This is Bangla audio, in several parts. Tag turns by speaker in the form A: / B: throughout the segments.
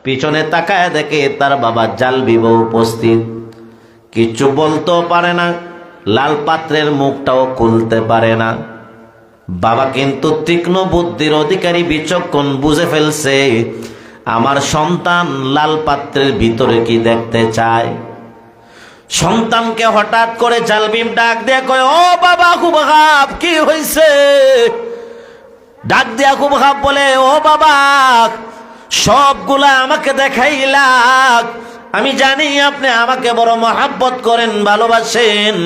A: পিছনে তাকায় দেখে তার বাবা জালবি বউ উপস্থিত। কিচ্ছু বলতেও পারে না, লাল পাত্রের মুখটাও খুলতে পারে না। বাবা কিন্তু তীক্ষ্ণ বুদ্ধির অধিকারী, বিচক্ষণ, বুঝে ফেলছে আমার সন্তান লাল পাত্রের ভিতরে কি দেখতে চায়। সন্তানকে হঠাৎ করে জালবি ডাক দিয়ে কয়, ও বাবা খুবহাব, কি হয়েছে? ডাক দিয়া খুবহাব বলে, ও বাবা, সবগুলা আমাকে দেখাইলাম, আমি জানি আপনি আমাকে বড় মহাব্বত করেন, ভালোবাসেন।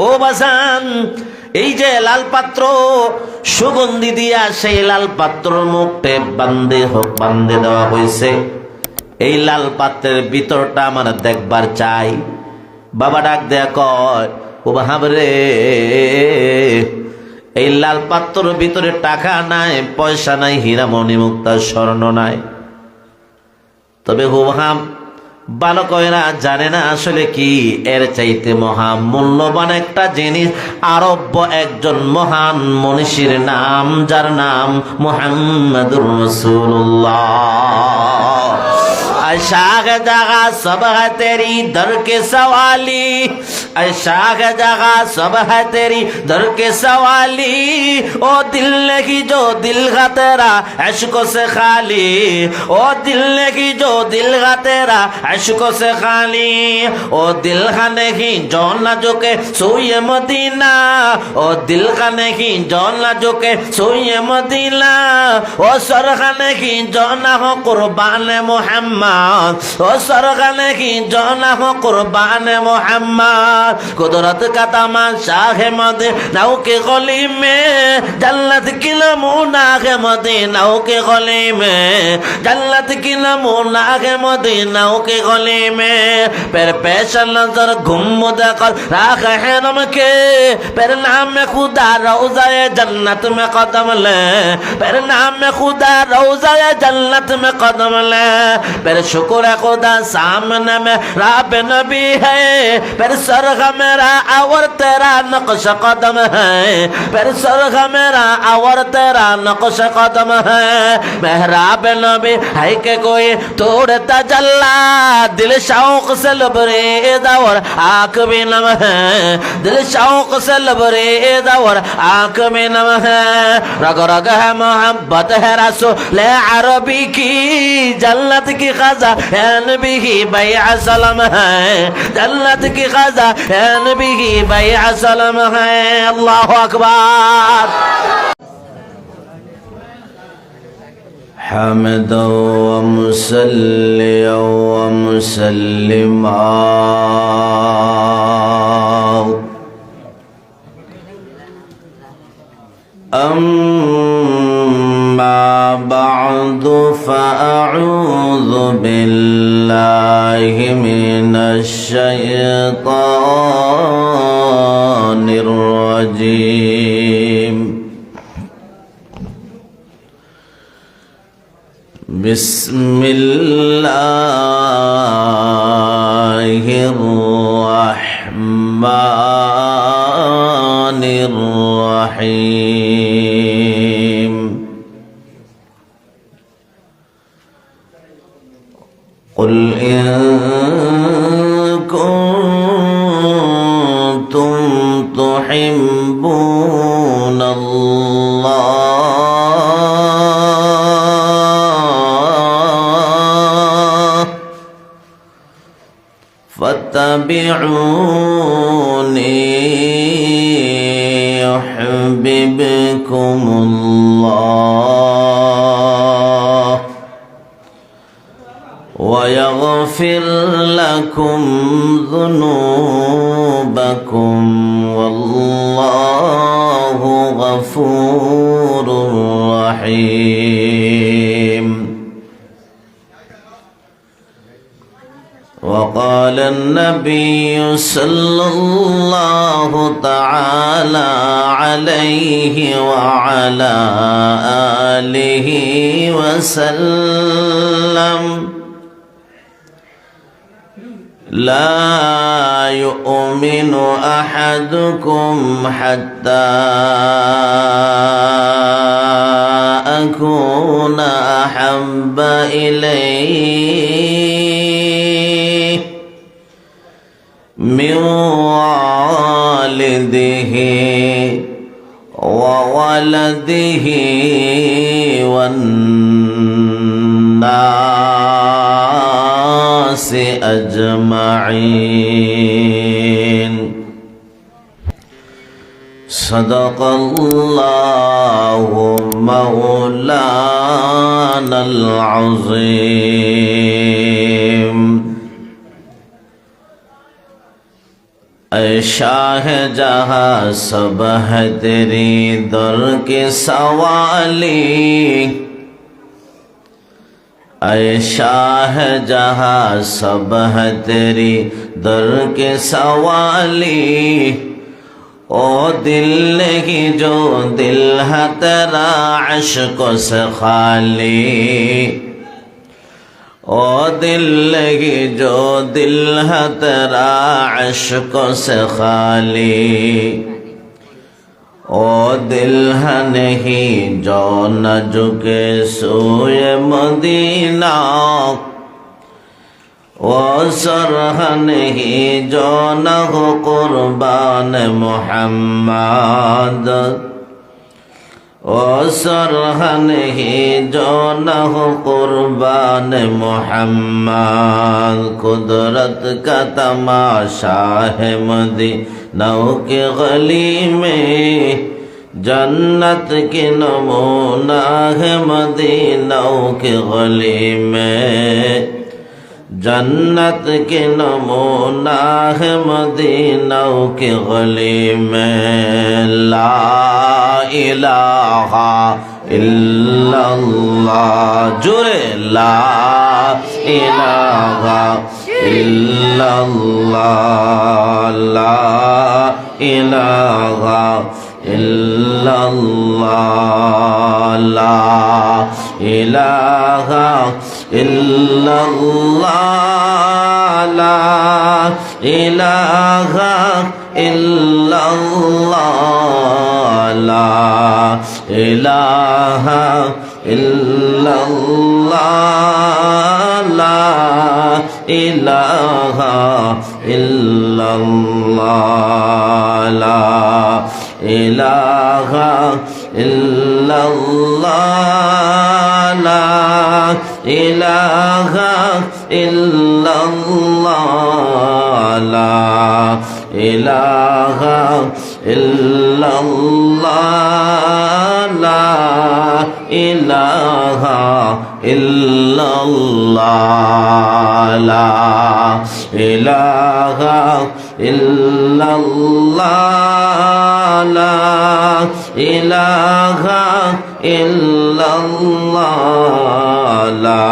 A: ও বাজান, এই যে লাল পাত্র সুগন্ধি দিয়া সেই লাল পাত্রর মুখে বান্ধে দেওয়া হয়েছে, এই লাল পাত্রের ভিতরটা আমার দেখবার চাই। বাবা ডাক দেয়া কয়, ও বাহাবরে, এই লাল পাত্রের ভিতরে টাকা নাই, পয়সা নাই, হীরা মণি মুক্তা স্বর্ণ নাই। তবে হুবহাব বালকেরা জানে না আসলে কি, এর চাইতে মহা মূল্যবান একটা জিনিস আরব্য একজন মহান মনীষীর নাম, যার নাম মুহাম্মাদুর রাসূলুল্লাহ। शाग जगह सब है तेरी दर के सवाली, शाग जगह सब है तेरी दर के सवाली, ओ दिल की जो दिल का तेरा इश्क़ों से खाली, ओ दिल की जो दिल का तेरा इश्क़ों से खाली, ओ दिल का नहीं जो न झुके सोए मदीना, ओ दिल का नहीं जो न झुके सोए मदीना, ओ सर का नहीं जो न हो कुर्बान मोहम्मद, ओ सरगने की जाना हो कुर्बान मोहम्मद, कुदरत का तमाशा है मदीनाओं के गली में, जन्नत की नमूना है मदीनाओं के गली में, जन्नत की नमूना है मदीनाओं के गली में। पर पेश नजर घूम कर राख है नम के, पर नाम में खुदा रोज़ाए जन्नत में कदम ले, पर नाम में खुदा रोज़ाए जन्नत में कदम ले। पर शुक्र खुदा सामने में राब नबी है, पर सरग मेरा और तेरा नक्श कदम है, पर सरग मेरा और तेरा नक्श कदम है। मेहराब नबी है के कोई तोड़ता जल्ला, दिल शौक से लबरेज और आँख भी नम है, दिल शौक से लबरेज और आँख भी नम है। रग रग है मोहब्बत है रसूल अरबी की, जन्नत की खजा नबी की बैअ सलाम है, जन्नत की खजा नबी की बैअ सलाम है। अल्लाहु अकबर। हम्दो व मुसल्लियो व मुसल्लिमा अम्मा बअदु फअऊज़ु बिल्लाहि मिनश शैतानिर रजीम। बिस्मिल्लाहिर रहमानिर रहीम। कुल इन कुंतुम तुहिब्बूनल्लाह फत्तबिऊनी युह्बिबकुमुल्लाह वयगफिर लकुम ज़ुनूबकुम वल्लाहु गफूरुर रहीम। وقال النبي صلى الله تعالى عليه وعلى آله وسلم لا يؤمن أحدكم حتى أكون أحب إليه من والده وولده والناس أجمعين صدق الله مولانا العظيم ऐ शाह जहां सब है तेरी दर के सवाली ऐ शाह जहां सब है तेरी दर के सवाली ओ दिल नहीं जो दिल है तेरा इश्क़ से खाली ओ दिल लगी जो दिल है तेरा इश्क़ से खाली ओ दिल है नहीं जो न झुके सोए मदीना ओ सर है नहीं जो न हो कुर्बान मोहम्मद ओ सरहन ही जो न हो कुर्बान मोहम्मद कुदरत का तमाशा है मदीना की गली में जन्नत के नमूना है मदीना की गली में जन्नत के नमूना है मदीना की गली में ला इलाहा इल्लल्लाह जुरे ला इलाहा इल्लल्लाह ला इलाहा इल्लल्लाह ला इलाहा इल्लल्लाह ला इलाहा इल्लल्लाह ला इलाहा इल्लल्लाह ला इलाहा इल्लल्लाह ला इलाहा इल्लल्लाह ला इलाहा इल्लल्लाह ला इलाहा इल्लल्लाह ला इलाहा इल्लल्लाह ला इलाहा इल्लल्लाह ला इलाहा इल्लल्लाह ला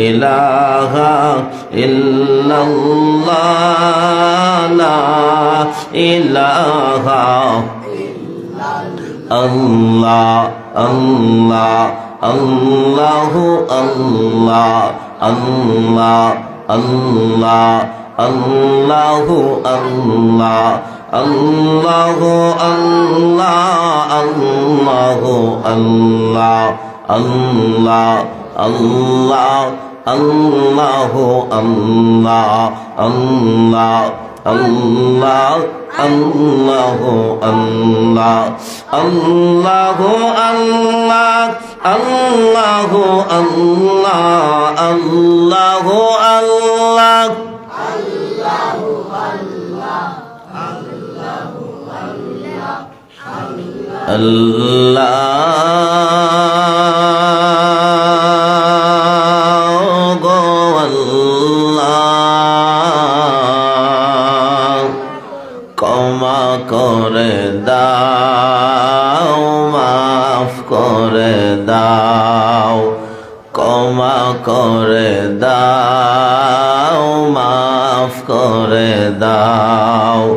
A: इलाहा इल्लल्लाह ला इलाहा अल्लाह अल्लाह अल्लाहु अल्लाह अल्लाह अल्लाह अल्लाहु अल्लाह अल्लाहु अल्लाह अल्लाहु अल्लाह अल्लाह अल्लाह अल्लाहु अल्लाह अल्लाह अल्लाह अल्लाहु अल्लाह अल्लाहु अल्लाह अल्लाहु अल्लाह अल्लाहु अल्लाह अल्लाह गो अल्लाह क्षमा करे दाओ माफ करे दाओ क्षमा करे दाओ माफ करे दाओ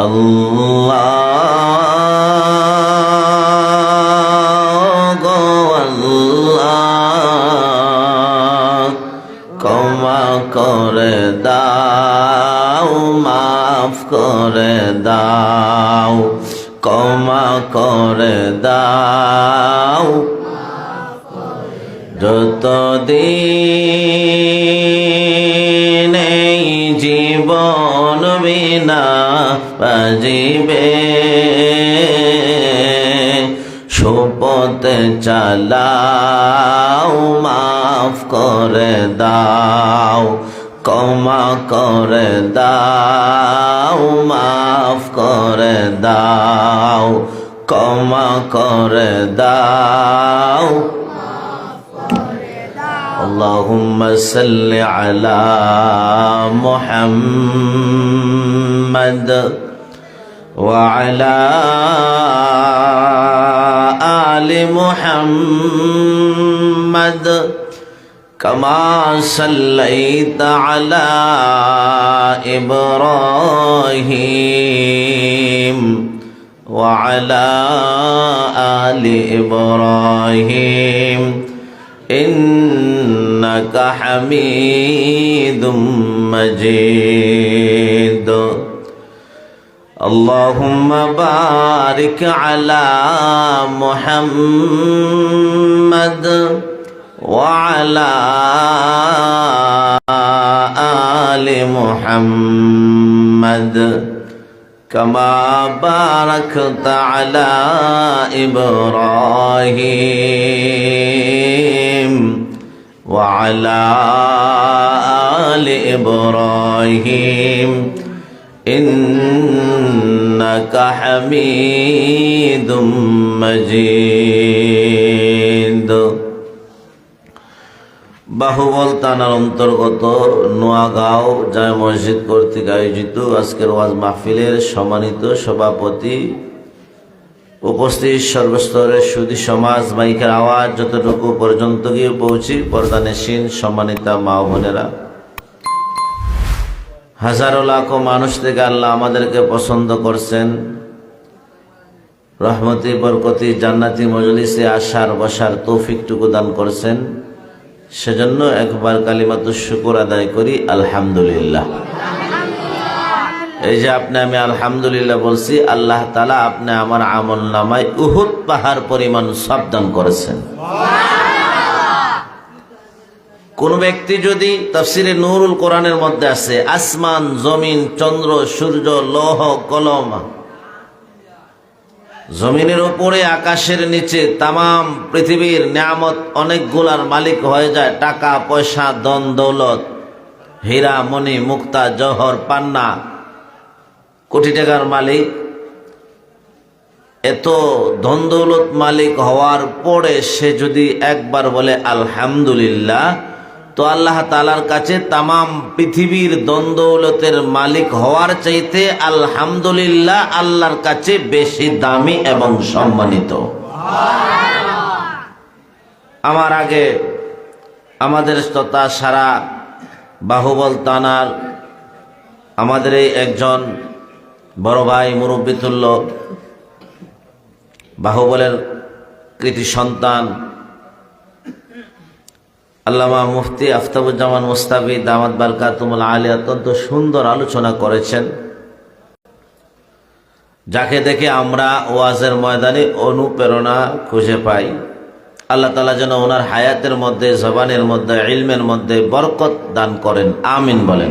A: अल्लाह করে দাও মাফ করে দাও ক্ষমা করে দাও যতদিন এই জীবন বিনা বাজিবে, শপথ চালাও, মাফ করে দাও, ক্ষমা করে দাও, মাফ করে দাও, ক্ষমা করে দাও। اللهم صل على محمد وعلى آل محمد كما صليت على إبراهيم وعلى آل إبراهيم إنك حميد مجيد. اللهم بارك على محمد وعلى آل محمد كما باركت على إبراهيم وعلى آل إبراهيم إنك حميد مجيد. বাহুবল থানার অন্তর্গত নোয়াগাঁও জামে মসজিদ কর্তৃক আয়োজিত আজকের ওয়াজ মাহফিলের সম্মানিত সভাপতি, উপস্থিত সর্বস্তরের সুধী সমাজ, মাইকের আওয়াজ যতটুকু পর্যন্ত গিয়ে পৌঁছি, পর্দানেশীন সম্মানিতা মা বোনেরা, হাজারো লাখো মানুষ থেকে আল্লাহ আমাদেরকে পছন্দ করছেন, রহমতি বরকতি জান্নাতি মজলিসে আসার বসার তৌফিকটুকু দান করছেন। সেজন্য একবার কালিমাতুশ শুকর আদায় করি, আলহামদুলিল্লাহ। এই যে আপনি আমি আলহামদুলিল্লাহ বলছি, আল্লাহ তাআলা আপনি আমার আমল নামায় উহুদ পাহাড় পরিমাণ সওয়াব দান করেছেন। কোন ব্যক্তি যদি তাফসিরে নূরুল কোরআনের মধ্যে আছে, আসমান জমিন চন্দ্র সূর্য লৌহ কলম, জমিনের উপরে আকাশের নিচে তামাম পৃথিবীর নিয়ামত অনেকগুলার মালিক হয়ে যায়, টাকা পয়সা ধন দৌলত, হীরা মণি মুক্তা জহর পান্না, কোটি টাকার মালিক, এত ধন দৌলত মালিক হওয়ার পরে সে যদি একবার বলে আলহামদুলিল্লাহ, তো আল্লাহ তাআলার কাছে তামাম পৃথিবীর ধন দৌলতের মালিক হওয়ার চাইতে আলহামদুলিল্লাহ আল্লাহর কাছে বেশি দামি এবং সম্মানিত। আমার আগে আমাদের তথা সারা বাহুবল থানার আমাদের এই একজন বড় ভাই, মুরব্বিতুল্য, বাহুবলের কৃতি সন্তান আল্লামা মুফতি আফতাবুজ্জামান মুস্তাফি দামাত বারকাতুমুল আলিয়া অত্যন্ত সুন্দর আলোচনা করেছেন, যাকে দেখে আমরা ওয়াজের ময়দানে অনুপ্রেরণা খুঁজে পাই। আল্লাহ তাআলা যেন ওনার হায়াতের মধ্যে, জবানের মধ্যে, ইলমের মধ্যে বরকত দান করেন, আমিন বলেন।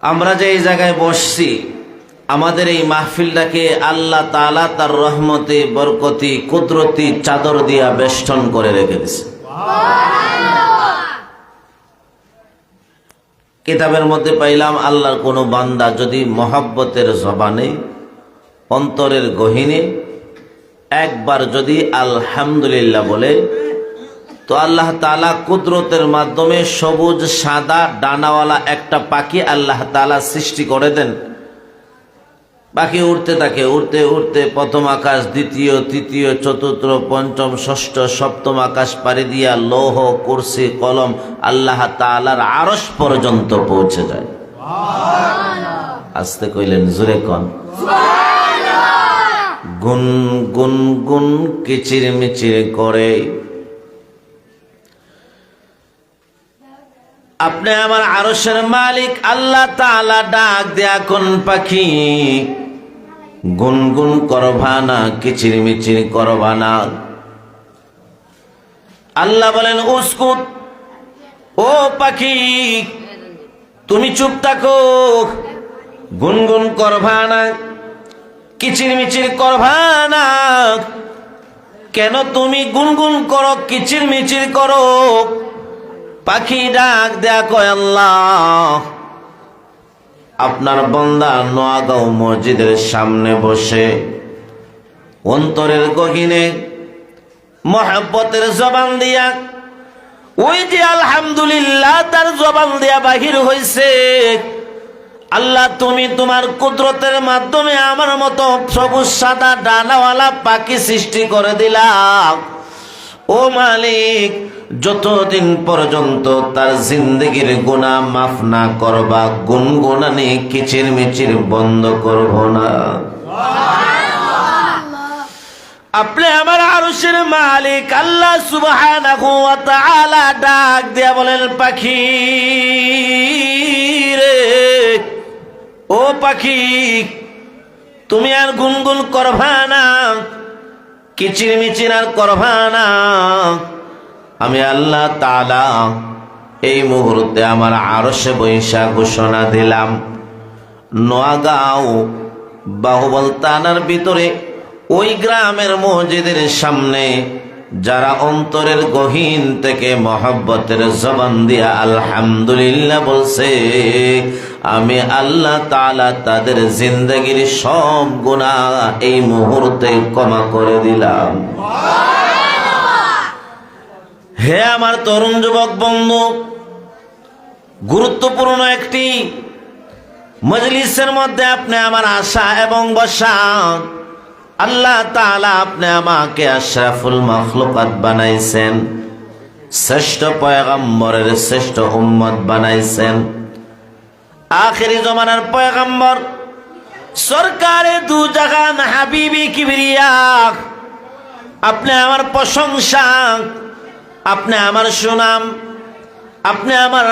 A: আমরা যে এই জায়গায় বসছি, আমাদের এই মাহফিলটাকে আল্লাহ তাআলা তার রহমতে বরকতি কুদরতি চাদর দিয়া বেষ্টন করে রেখে দিয়েছে। কিতাবের মধ্যে পাইলাম, আল্লাহর কোনো বান্দা যদি মহব্বতের জবানে, অন্তরের গহীনে একবার যদি আলহামদুলিল্লাহ বলে, তো আল্লাহ তাআলা কুদরতের মাধ্যমে সবুজ সাদা ডানাওয়ালা একটা পাখি আল্লাহ তাআলা সৃষ্টি করে দেন। পাখি উড়তে থাকে, উড়তে উড়তে প্রথম আকাশ, দ্বিতীয়, তৃতীয়, চতুর্থ, পঞ্চম, ষষ্ঠ, সপ্তম আকাশ পাড়ি দিয়া লৌহ কুরসি কলম আল্লাহ তাআলার আরশ পর্যন্ত পৌঁছে যায়। আস্তে কইলেন, জোরে কন। গুন গুন গুন কিচির মিচির করে আপনি আমার আরশের মালিক আল্লাহ তাআলা ডাক দেয়া কোন পাখি, গুনগুন করবা না, কিচির মিচির করবা না, আল্লাহ বলেন উসকুত, ও পাখি তুমি চুপ থাকো, গুনগুন করবা না, কিচিরমিচির করবা না। কেন তুমি গুনগুন করো, কিচিরমিচির করো? পাখি ডাক দেয়া কয়, আল্লাহ আপনার বান্দা নোয়াগাঁও মসজিদের সামনে বসে অন্তরের গহীনে মহব্বতের জবান দিয়া ওই যে আলহামদুলিল্লাহ তার জবান দিয়া বাহির হইছে। আল্লাহ তুমি তোমার কুদরতের মাধ্যমে আমার মতো সবুজ সাদা ডানাওয়ালা পাখি সৃষ্টি করে দিলাম। ও মালিক, যতদিন পর্যন্ত তার জিন্দগির গুনাহ মাফ না করবা, গুনগুনানি কিচির মিচির বন্ধ করব না। আপনি আমার আরশের মালিক আল্লাহ সুবহানাহু ওয়া তাআলা ডাক দিয়া বলেন, পাখি রে, ও পাখি তুমি আর গুনগুন করবা না, কিচির মিচির আর করবা না। আমি আল্লাহ তাআলা এই মুহূর্তে আমার আরশে বৈশা ঘোষণা দিলাম, নোয়াগাঁও বাহুবল থানার ভিতরে ওই গ্রামের মসজিদের সামনে যারা অন্তরের গহীন থেকে মহব্বতের জবান দিয়া আলহামদুলিল্লাহ বলছে, আমি আল্লাহ তাআলা তাদের জিন্দগির সব গুনাহ এই মুহূর্তে ক্ষমা করে দিলাম। হে আমার তরুণ যুবক বন্ধু, গুরুত্বপূর্ণ একটি মজলিসের মধ্যে আপনি আমার আসা এবং বসা, আল্লাহ তাআলা আপনি আমাকে আশরাফুল মাখলুকাত বানাইছেন, শ্রেষ্ঠ পয়গম্বরের শ্রেষ্ঠ উম্মত বানাইছেন, আখিরি জমানার পয়গম্বর সরকারে দু জাহান হাবিবি কিবরিয়া। আপনি আমার প্রশংসা, আপনি আমার সুনাম, আপনি আমার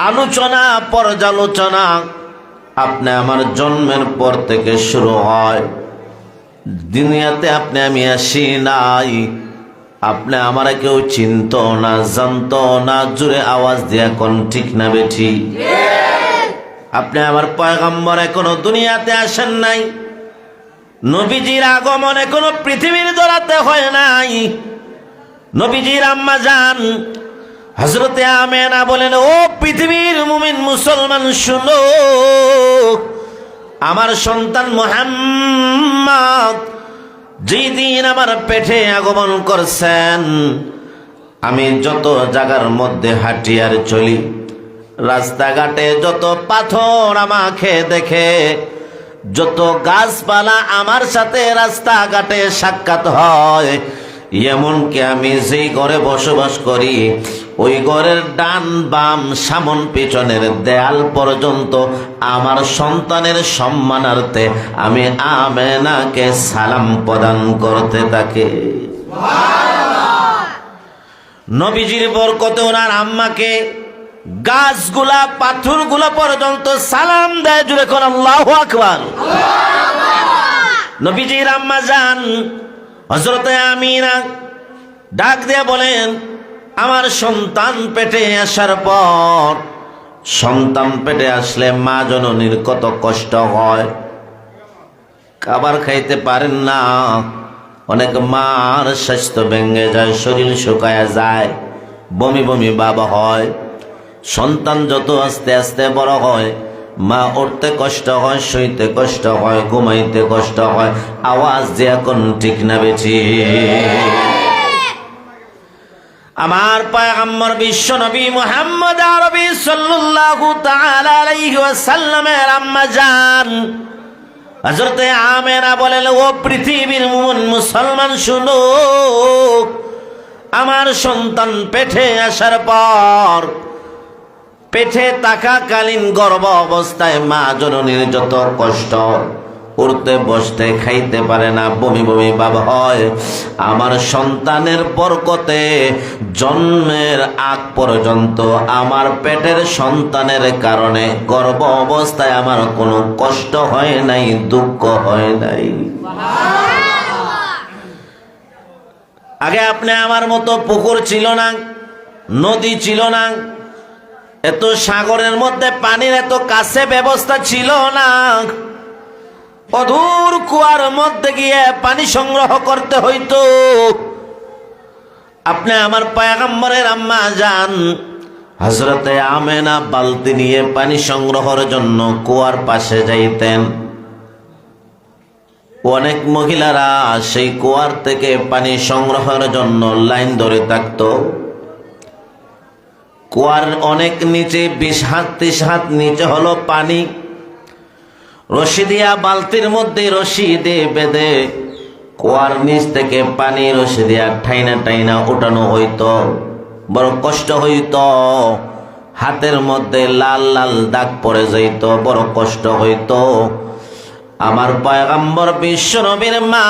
A: আলোচনা পর্যালোচনা, আপনি আমার জন্মের পর থেকে শুরু হয়। দুনিয়াতে আপনি আমি আসি নাই, আপনি আমার কেউ চিনত না, জানত না। জোরে আওয়াজ দিয়া কোন ঠিক না বেঠি? আপনি আমার পয়গম্বর এখনো দুনিয়াতে আসেন নাই, নবীজির আগমন এখনো পৃথিবীর দরাতে হয় নাই। নবীজির আম্মা জান হযরতে আমেনা বলেন, ও পৃথিবীর মুমিন মুসলমান শুনো, আমার সন্তান মুহাম্মদ যেই দিন আমার পেটে আগমন করছেন, আমি যত জায়গার মধ্যে হাঁটি আর চলি, রাস্তাঘাটে যত পাথর আমাকে দেখে, যত গাছপালা আমার সাথে রাস্তাঘাটে সাক্ষাৎ হয়, এমনকি আমি যেই ঘরে বসবাস করি ওই ঘরের ডান বাম সামন পিছনের দেয়াল পর্যন্ত আমার সন্তানের সম্মানার্থে আমি আমেনাকে সালাম প্রদান করতে থাকি। নবীজির বরকতে ওনার আম্মাকে গাছগুলা পাথরগুলা পর্যন্ত সালাম দেয়। জুড়ে কোন আল্লাহু আকবার। নবীজির আম্মা জান হযরতে আমিনা ডাক দিয়ে বলেন, আমার সন্তান পেটে আসার পর, সন্তান পেটে আসলে মা জননীর কত কষ্ট হয়, খাবার খাইতে পারেন না। অনেক মার স্বাস্থ্য ভেঙে যায়, শরীর শুকায় যায়, বমি বমি ভাব হয়। সন্তান যত আস্তে আস্তে বড় হয়, মা উঠতে কষ্ট হয়, শুইতে কষ্ট হয়, ঘুমাইতে কষ্ট হয়। আওয়াজ যে এখন ঠিক না বেঠি? আমার পয়গম্বর বিশ্ব নবী মুহাম্মদ আরবি সাল্লাল্লাহু তাআলা আলাইহি ওয়াসাল্লামের আম্মা জান হযরতে আমেনা বলেন, ও পৃথিবীর মুমিন মুসলমান শুনো, আমার সন্তান পেটে আসার পর, পেটে থাকাকালীন গর্ভ অবস্থায় মা জননীর যত কষ্ট, উঠতে বসতে খাইতে পারে না, বমি বমি ভাব হয়। আমার সন্তানের বরকতে জন্মের আগ পর্যন্ত আমার পেটের সন্তানের কারণে গর্ভ অবস্থায় আমার কোনো কষ্ট হয় নাই, দুঃখ হয় নাই। আগে আপনি আমার মতো পুকুর ছিল না, নদী ছিল না, এত সাগরের মধ্যে পানির এত কাছে ব্যবস্থা ছিল না। অদূর কুয়ার মধ্যে গিয়ে পানি সংগ্রহ করতে হইতো। আপনি আমার পয়গম্বরের আম্মা জান হযরতে আমেনা বালতি নিয়ে পানি সংগ্রহের জন্য কুয়ার পাশে যাইতেন। অনেক মহিলারা সেই কুয়ার থেকে পানি সংগ্রহের জন্য লাইন ধরে থাকত। কুয়ার অনেক নিচে 20 হাত 30 হাত নিচে হলো পানি। রশি দিয়া বালতির মধ্যে রশি দিয়ে বেঁধে কুয়ার নিচ থেকে পানি রশি দিয়া টাইনা টাইনা উঠানো হইতো। বড় কষ্ট হইতো, হাতের মধ্যে লাল লাল দাগ পড়ে যাইত, বড় কষ্ট হইতো। আমার পয়গম্বর বিশ্ব নবীর মা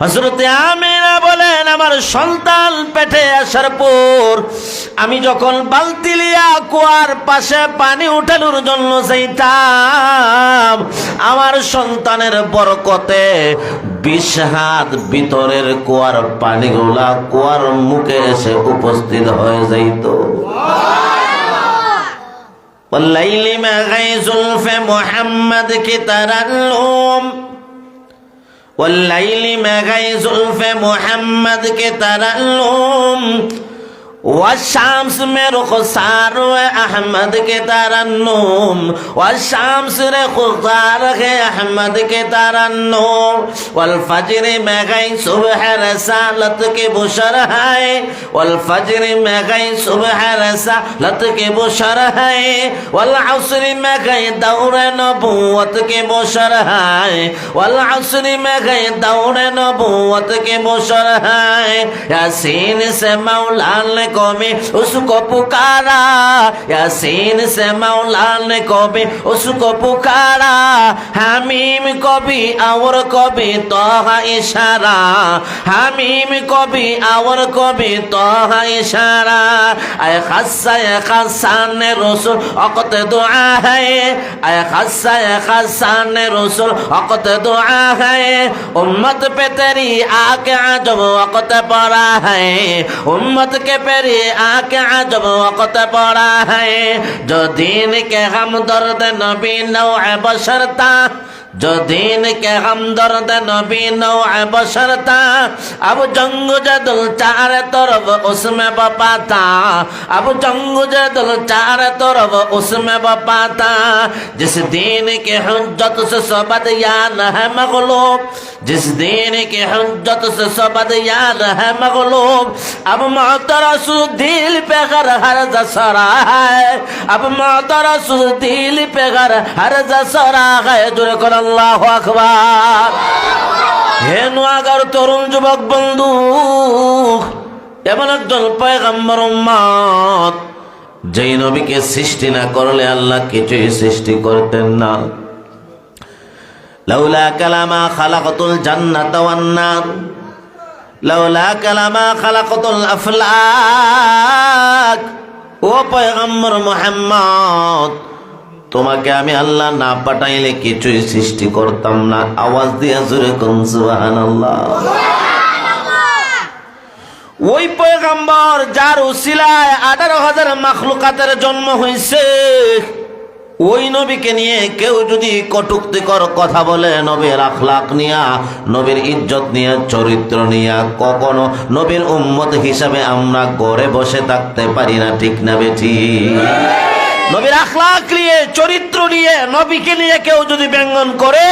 A: হযরতে আমিনা বলেন, আমার সন্তান পেটে আসার পর আমি যখন বালতি লিয়া কুয়ার পাশে পানি উঠানোর জন্য যাইতাম, আমার সন্তানের বরকতে 20 হাত ভিতরের কুয়ার পানিগুলা কুয়ার মুখে এসে উপস্থিত হয়ে যাইত। والليل ما غيظ محمد की तरन्नुम والليل ما غيظ محمد की तरन्नुम والشمس में रुखसार अहमद के तरन्नुम والشمس में रुखसार है अहमद के तरन्नुम والفجر में गई सुबह रसालत के बुशर है والفجر में गई सुबह रसालत के बुशर है والعصر में गई दौर नबूवत के बुशर है والعصر में गई दौर नबूवत के बुशर है यासीन से मौला ने कभी उसको पुकारा यासीन से मौला ने कभी उसको पुकारा हमीम कभी और कभी तोहा इशारा हमीम कभी और कभी तोहा इशारा ऐ खस्सान रसूल वक़्त दुआ है ऐ खस्सान रसूल वक़्त दुआ है उम्मत पे तेरी आके अजब वक़्त पड़ा है उम्मत के पेरी आके अजब वक़्त पड़ा है जो दीन के हम दर्द नबी नौए बशरता जो दीन के हम दर्द नबी नौए बशरता अब जंग जदल चार तरफ उसमें बपाता अब जंग जदल चार तरफ उसमें बपाता जिस दीन के हुज्जत से सबद यार है मगलूब जिस दीन के हुज्जत से सबद यार है मगलूब अब मोतरसु दिल पे घर हर जसरा है अब मोतरसु दिल पे घर हर जसरा है जुर कर আল্লাহু আকবার। হে নোয়াগার তরুণ যুবক বন্ধু, এমন একজন পয়গম্বর উম্মত যেই নবীকে সৃষ্টি না করলে আল্লাহ কিছুই সৃষ্টি করতেন না। লাউলা কালামা খালাকাতুল জান্নাতা ওয়ান নার লাউলা কালামা খালাকাতুল আফলাক। ও পয়গম্বর মুহাম্মদ, তোমাকে আমি আল্লাহ না পাঠাইলে কিছুই সৃষ্টি করতাম না। আওয়াজ দিয়ে জোরে কোন সুবহানাল্লাহ। ওই পয়গম্বর যার উসিলায় 18,000 মাখলুকাতের জন্ম হয়েছে, ওই নবীকে নিয়ে কেউ যদি কটুক্তিকর কথা বলে, নবীর আখলাক নিয়া, নবীর ইজ্জত নিয়া, চরিত্র নিয়া, কখনো নবীর উম্মত হিসাবে আমরা ঘরে বসে থাকতে পারি না। ঠিক না বেঠি? নবীর আখলাক নিয়ে, চরিত্র নিয়ে, নবীকে নিয়ে কেউ যদি ব্যঙ্গন করে,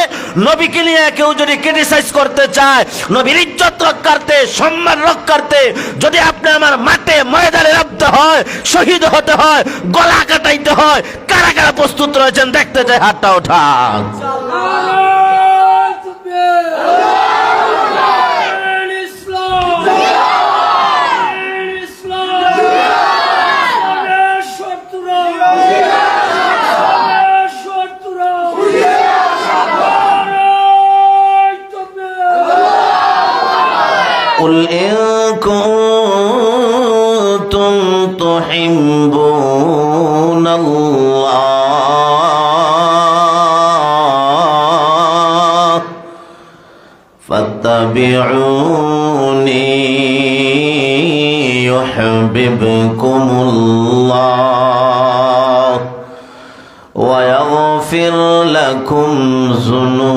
A: নবীকে নিয়ে কেউ যদি ক্রিটিসাইজ করতে চায়, নবীর ইজ্জত রক্ষার্থে, সম্মান রক্ষার্থে যদি আপনি আমার মাঠে ময়দানে নামতে হয়, শহীদ হতে হয়, গলা কাটাইতে হয়, কারা কারা প্রস্তুত রয়েছেন দেখতে চাই, হাতটা ওঠান। قل إن كنتم تحبون الله فاتبعوني يحببكمullah ويغفر لكم ذنوبكم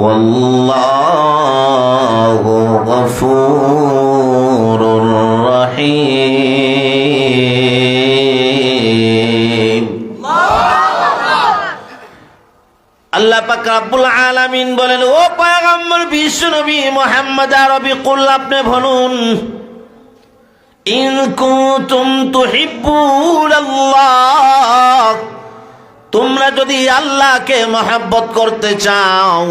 A: والله غفور رحيم আল্লাহ পাক রব্বুল আলামিন বলেন, ও পয়গম্বর বিশ্ব নবী মুহাম্মদ আরবি কুল, আপনি বলুন, ইন কুনতুম তুহিব্বুনাল্লাহ, তোমরা যদি আল্লাহকে মহব্বত করতে চাও,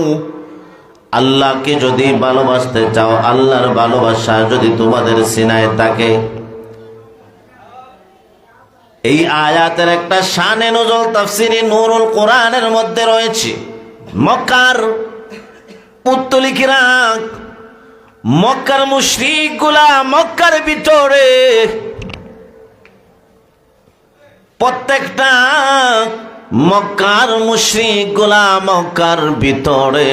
A: আল্লাহকে যদি ভালোবাসতে চাও, আল্লাহর ভালোবাসা যদি তোমাদের সিনায় থাকে। এই আয়াতের একটা শানে নজল তাফসিরে নূরুল কোরআনের মধ্যে রয়েছে। মক্কার পুত্তলিকেরা, মক্কার মুশরিকগুলা মক্কার ভিতরে প্রত্যেকটা মক্কার মুশরিকগুলা মক্কার ভিতরে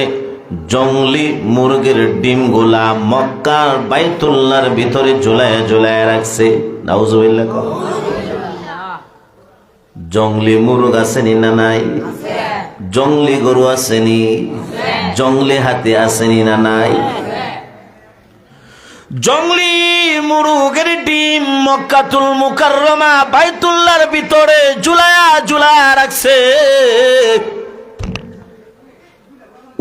A: জঙ্গলি মুরগির ডিমগুলা মক্কার বাইতুল্লাহর ভিতরে ঝুলায় ঝুলায় রাখছে। নাউজুবিল্লাহ। জঙ্গলি মুরগ আসেনি না নাই? জঙ্গলি গরু আসেনি? জঙ্গলি হাতি আসেনি না নাই? জঙ্গলি মুরগের ডিম মক্কাতুল মুকাররমা বাইতুল্লাহর ভিতরে ঝুলায়া ঝুলায়া রাখছে।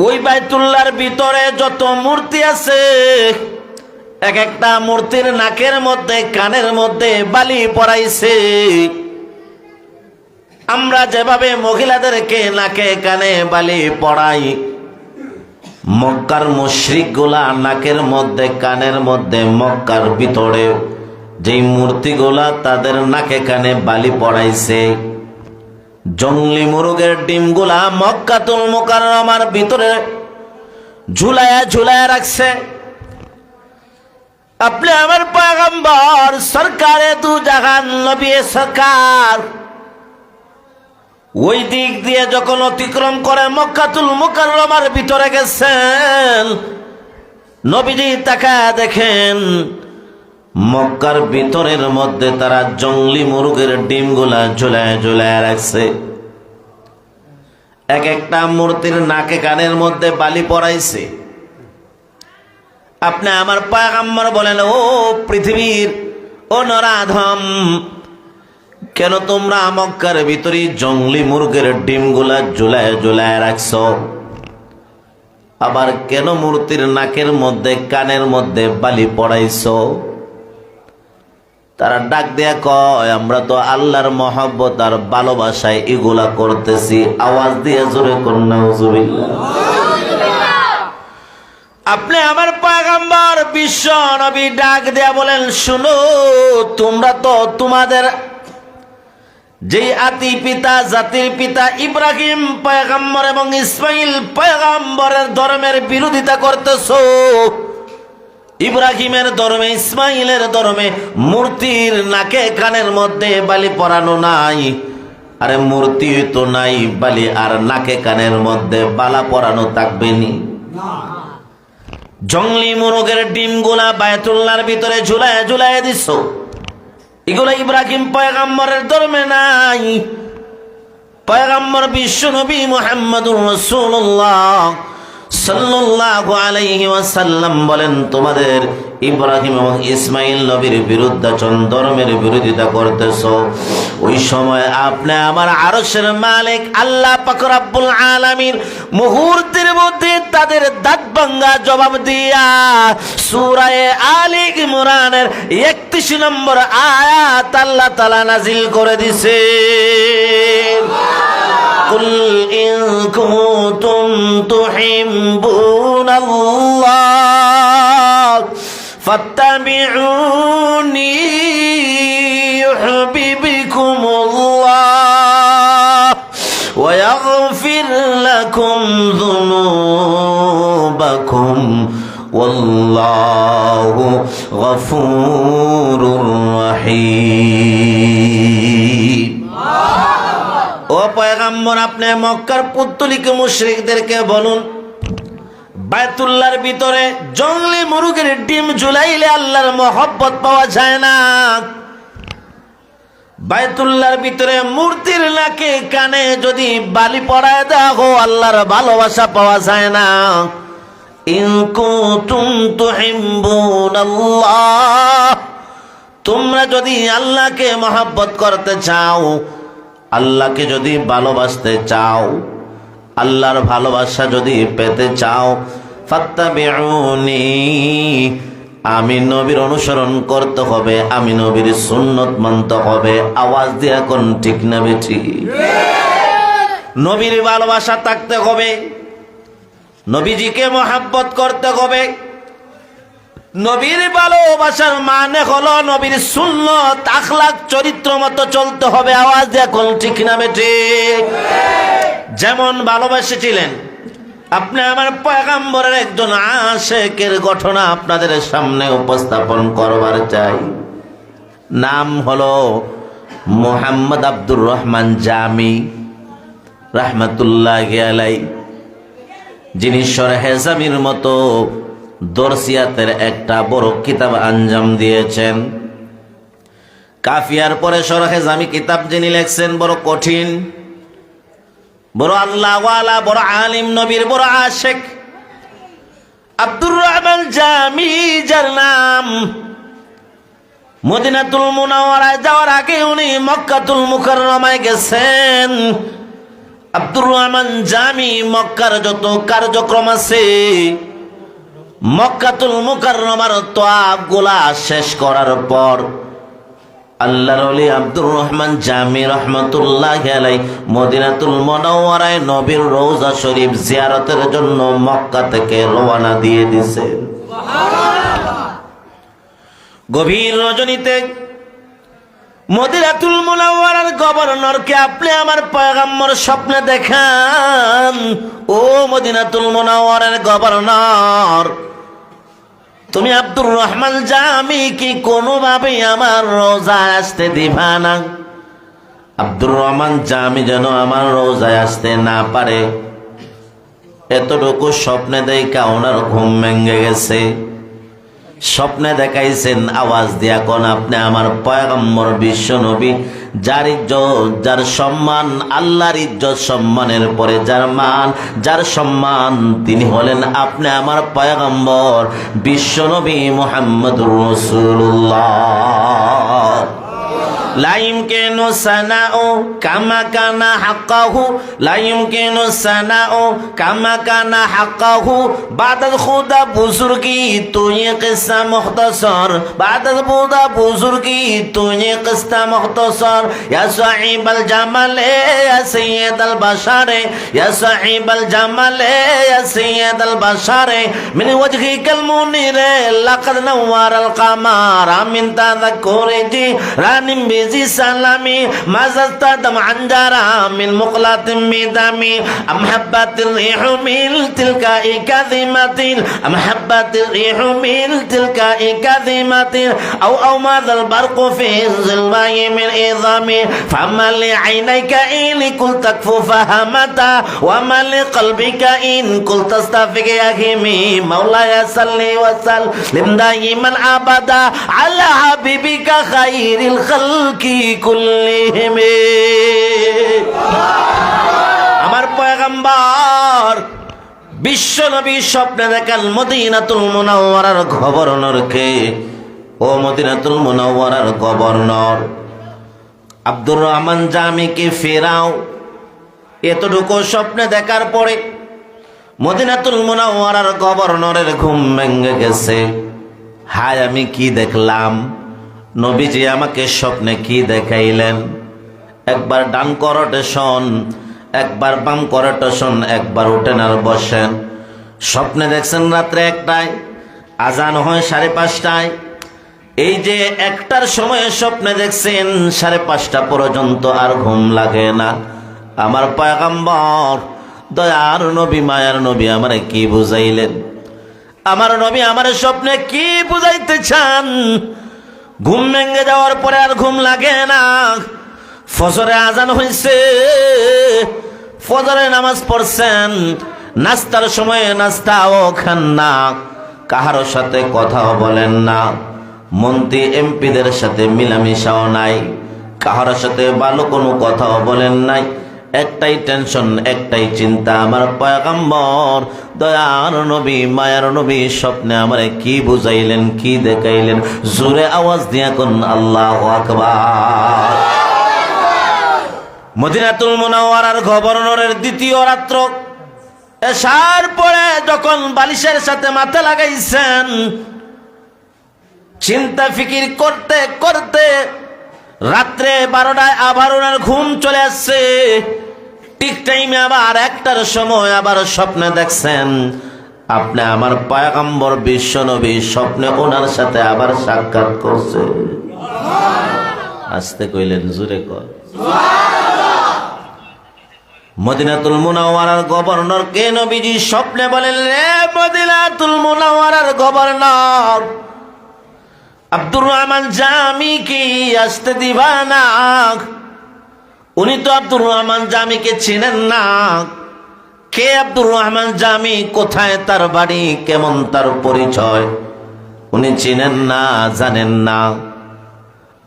A: ওই বাইতুল্লাহর ভিতরে যত মূর্তি আছে, এক একটা মূর্তির নাকের মধ্যে কানের মধ্যে বালি পরাইছে। আমরা যেভাবে মহিলাদেরকে নাকে কানে বালি পরাই, মক্কার মুশরিকগুলা নাকের মধ্যে কানের মধ্যে মক্কার ভিতরে যেই মূর্তিগুলা তাদের নাকে কানে বালি পরাইছে, জঙ্গলি মুরগের ডিমগুলা মক্কাতুল মুকাররমার ভিতরে ঝুলায়া ঝুলায়া রাখছে। আপনি আমার পয়গম্বর সরকারে দু জাহান নবী সরকার ওই দিক দিয়ে যখন অতিক্রম করে মক্কাতুল মুকাররমার ভিতরে গেছেন, নবীজি তাকায়া দেখেন মক্কার ভিতরের মধ্যে তারা জঙ্গলি মুরগের ডিমগুলা ঝুলায় ঝুলায় রাখছে। এক একটা মূর্তির নাকে কানের মধ্যে বালি পরাইছে। আপনি আমার পয়গম্বর বলেন, ও পৃথিবীর ও নরাধম, কেন তোমরা মক্কার ভিতরে জঙ্গলি মুরগের ডিমগুলা ঝুলায় ঝুলায় রাখছ? আবার কেন মূর্তির নাকের মধ্যে কানের মধ্যে বালি পড়াইছ? তারা ডাক দেয়া কয়, আমরা তো আল্লাহর মহব্বত আর ভালোবাসায় এগুলা করতেছি। আওয়াজ দিয়ে জোরে কোন নাউজুবিল্লাহ। আপনি আমার পয়গম্বর বিশ্ব নবী ডাক দেয়া বলেন, শুনো, তোমরা তো তোমাদের যেই আতি পিতা জাতির পিতা ইব্রাহিম পয়গম্বর এবং ইসমাইল পয়গম্বরের ধর্মের বিরোধিতা করতেছো। ইব্রাহিমের ধর্মে ইসমাইলের ধর্মে মূর্তির নাকে কানের মধ্যে বালি পরানো নাই। আরে মূর্তি তো নাই, বালি আর নাকে কানের মধ্যে বালা পরানো থাকবে নি? জঙ্গলি মুরগের ডিমগুলা বায়তুল্লাহর ভিতরে ঝুলায় ঝুলায় দিছ, এগুলো ইব্রাহিম পয়গম্বরের ধর্মে নাই। পয়গম্বর বিশ্ব নবী মুহাম্মদুর রাসূলুল্লাহ সাল্লাল্লাহু আলাইহি ওয়াসাল্লাম বলেন, তোমাদের ইব্রাহিম এবং ইসমাইল নবীর বিরুদ্ধাচরণ ধর্মের বিরোধিতা করতেছো। ওই সময় আপনি আমার আরশের মালিক আল্লাহ পাক রব্বুল আলামিন মুহূর্তের মধ্যে তাদের দাঁত ভাঙা জবাব দিয়া সূরা আলে ইমরানের 31 নম্বর আয়াত আল্লাহ তাআলা নাজিল করে দিছে। কুল ইন কুনতুম তুহিব্বুনাল্লাহ ফাত্তাবিউনি ইউহিব্বুকুমুল্লাহ ওয়া ইয়াগফির লাকুম যুনুবাকুম ওয়াল্লাহু গফুরুর রহিম। ও পয়গম্বর, আপনি মক্কার পুত্তলিক মুশরিকদেরকে বলুন, বায়তুল্লাহর ভিতরে জঙ্গলি মুরগির ডিম ঝুলাইলে আল্লাহর মহব্বত পাওয়া যায় না। বায়তুল্লাহর ভিতরে মূর্তির নাকে কানে যদি বালি পরায় দেখো আল্লাহর ভালোবাসা পাওয়া যায় না। ইন কুনতুম তুহিব্বুনাল্লাহ, তোমরা যদি আল্লাহকে মহব্বত করতে চাও, আল্লাহকে যদি ভালোবাসতে চাও, আল্লাহর ভালোবাসা যদি পেতে চাও, ফাত্তাবিউনি, আমি নবীর অনুসরণ করতে হবে, আমি নবীর সুন্নত মানতে হবে। আওয়াজ দিয়া কোন ঠিক না বেঠি? নবীর ভালোবাসা থাকতে হবে, নবীজিকে মহব্বত করতে হবে। নবীর ভালোবাসার মানে হলো নবীর সুন্নত আখলাক চরিত্র মতো চলতে হবে। আওয়াজ দিয়া কোন ঠিক না বেঠি? যেমন ভালোবাসেছিলেন আপনি আমার পয়গম্বরের একজন আশিকের ঘটনা আপনাদের সামনে উপস্থাপন করবার চাই। নাম হলো মোহাম্মদ আব্দুর রহমান জামি রাহমাতুল্লাহি আলাইহি, যিনি শরহে জামির মতো দরসিয়াতের একটা বড় কিতাব আঞ্জাম দিয়েছেন। কাফিয়ার পরে শরহে জামি কিতাব যিনি লেখছেন বড় কঠিন, বড় আল্লাহওয়ালা, বড় আলিম, নবীর বড় আশিক আব্দুর রহমান জামি, যার নাম মদিনাতুল মুনাওয়ারায় যাওয়ার আগে উনি মক্কাতুল মুকাররমায় গেছেন। আব্দুর রহমান জামি মক্কার যত কার্যক্রম আছে, মক্কাতুল মুকাররমার তওয়াফ গুলা শেষ করার পর আল্লাহর ওলি আব্দুর রহমান জামি রাহমাতুল্লাহি আলাইহি মদিনাতুল মুনাওয়ারায় নবীর রওজা শরীফ জিয়ারতের জন্য মক্কা থেকে রওনা দিয়ে দিয়েছেন। গভীর রজনীতে মদিনাতুল মুনাওয়ারার গভর্নরকে আপনি আমার পয়গম্বর স্বপ্নে দেখান, ও মদিনাতুল মুনাওয়ারার গভর্নর, তুমি আব্দুর রহমান জামি কি কোনোভাবে আমার রোজায় আসতে দিবা না? আব্দুর রহমান জামি যেন আমার রোজায় আসতে না পারে, এতটুকু স্বপ্নে দেখা ওনার ঘুম ভেঙে গেছে। স্বপ্নে দেখাইছেন, আওয়াজ দিয়া কোন আপনি আমার পয়গম্বর বিশ্ব নবী, যার ইজ্জত যার সম্মান, আল্লাহর ইজ্জত সম্মানের পরে যার মান যার সম্মান, তিনি হলেন আপনি আমার পয়গম্বর বিশ্ব নবী মুহাম্মদুর রাসূলুল্লাহ। লা ইমকিনু সানাউ কামা কানা হাক্কাহু, লা ইমকিনু সানাউ কামা কানা হাক্কাহু, বাদাল খুদা বুজুর্গি তুই কিসা মুখতাসর, বাদাল খুদা বুজুর্গি তুই কিসা মুখতাসর, ইয়া সাহিবাল জামালে ইয়া সাইয়্যিদাল বাশারে, ইয়া সাহিবাল জামালে ইয়া সাইয়্যিদাল বাশারে, মিন ওয়াজহিকাল মুনিরে লাকাদ নাওয়ারাল কামার, আমিন তাযাক্কুরি জি রানিম জি সালামি মাজাস্তাদম আনজারা মিন মুকলাতিম মিদামি, আম হাব্বাতির রিহু মিন তিলকাই কাযিমাতিন, আম হাব্বাতির রিহু মিন তিলকাই কাযিমাতিন, আও মাযাল বারকু ফি জিলমাই মিন ইযামি, ফামালি আইনাইকা ইন কুল তাকফু ফাহামাতা, ওয়া মালি কলবিকা ইন কুল তাস্তাফিক ইয়াহিমি, মাওলায়া সাল্লি ওয়া সাল্লিম দাইমান আবাদা আলা হাবিবিকা খাইরিল খালকি কুল্লিহিম। আমার পয়গম্বর বিশ্ব নবী স্বপ্নে দেখেন মদিনাতুল মুনাওয়ারার গভর্নরকে, ও মদিনাতুল মুনাওয়ারার গভর্নর আব্দুর রহমান জামিকে ফেরাও। এতটুকু স্বপ্নে দেখার পরে মদিনাতুল মুনাওয়ারার গভর্নরের ঘুম ভেঙে গেছে। হায়, আমি কি দেখলাম? নবীজি আমাকে স্বপ্নে কি দেখাইলেন? একবার ডান করোটে শোন, একবার বাম করোটে শোন, একবার উঠেন আর বসেন। স্বপ্নে দেখছেন রাত্রে 1টায়, আজান হয় 5:30টায়। এই যে 1টার সময়ে স্বপ্নে দেখছেন 5:30 পর্যন্ত আর ঘুম লাগে না। আমার পয়গম্বর দয়ার নবী, মায়ার নবী আমারে কি বুঝাইলেন? আমার নবী আমার স্বপ্নে কি বুঝাইতে চান? ঘুম ভেঙে যাওয়ার পরে আর ঘুম লাগে না। ফজরে আজান হয়েছে, ফজরে নামাজ পড়ছেন, নাস্তার সময়ে নাস্তাও খান না, কাহার সাথে কথাও বলেন না, মন্ত্রী এমপিদের সাথে মিলামিশাও নাই, কাহার সাথে ভালো কোনো কথাও বলেন নাই। একটাই টেনশন, একটাই চিন্তা, আমার পয়গম্বর দয়ার নবী মায়ার নবী স্বপ্নে আমারে কি বুঝাইলেন, কি দেখাইলেন। জোরে আওয়াজ দিয়া কোন আল্লাহু আকবার। মদিনাতুল মুনাওয়ারার গভর্নরের দ্বিতীয় রাত্র, এশার পরে যখন বালিশের সাথে মাথা লাগাইছেন, চিন্তা ফিকির করতে করতে রাত্রে 12টায় আবার ওনার ঘুম চলে আসছে। ঠিক টাইমে আবার 1টার সময় আবার স্বপ্নে দেখছেন আপনি আমার পয়গম্বর বিশ্ব নবী স্বপ্নে ওনার সাথে আবার সাক্ষাৎ করছে। আস্তে কইলেন, জোরে কর। মদিনাতুল মুনাওয়ারার গভর্নর কে নবীজি স্বপ্নে বলেন, রে মদিনাতুল মুনাওয়ারার গভর্নর আব্দুর রহমান জামি কি আসতে দিবা না? উনি তো আব্দুর রহমান জামিকে চিনেন না। কে আব্দুর রহমান জামি, কোথায় তার বাড়ি, কেমন তার পরিচয় উনি চিনেন না, জানেন না।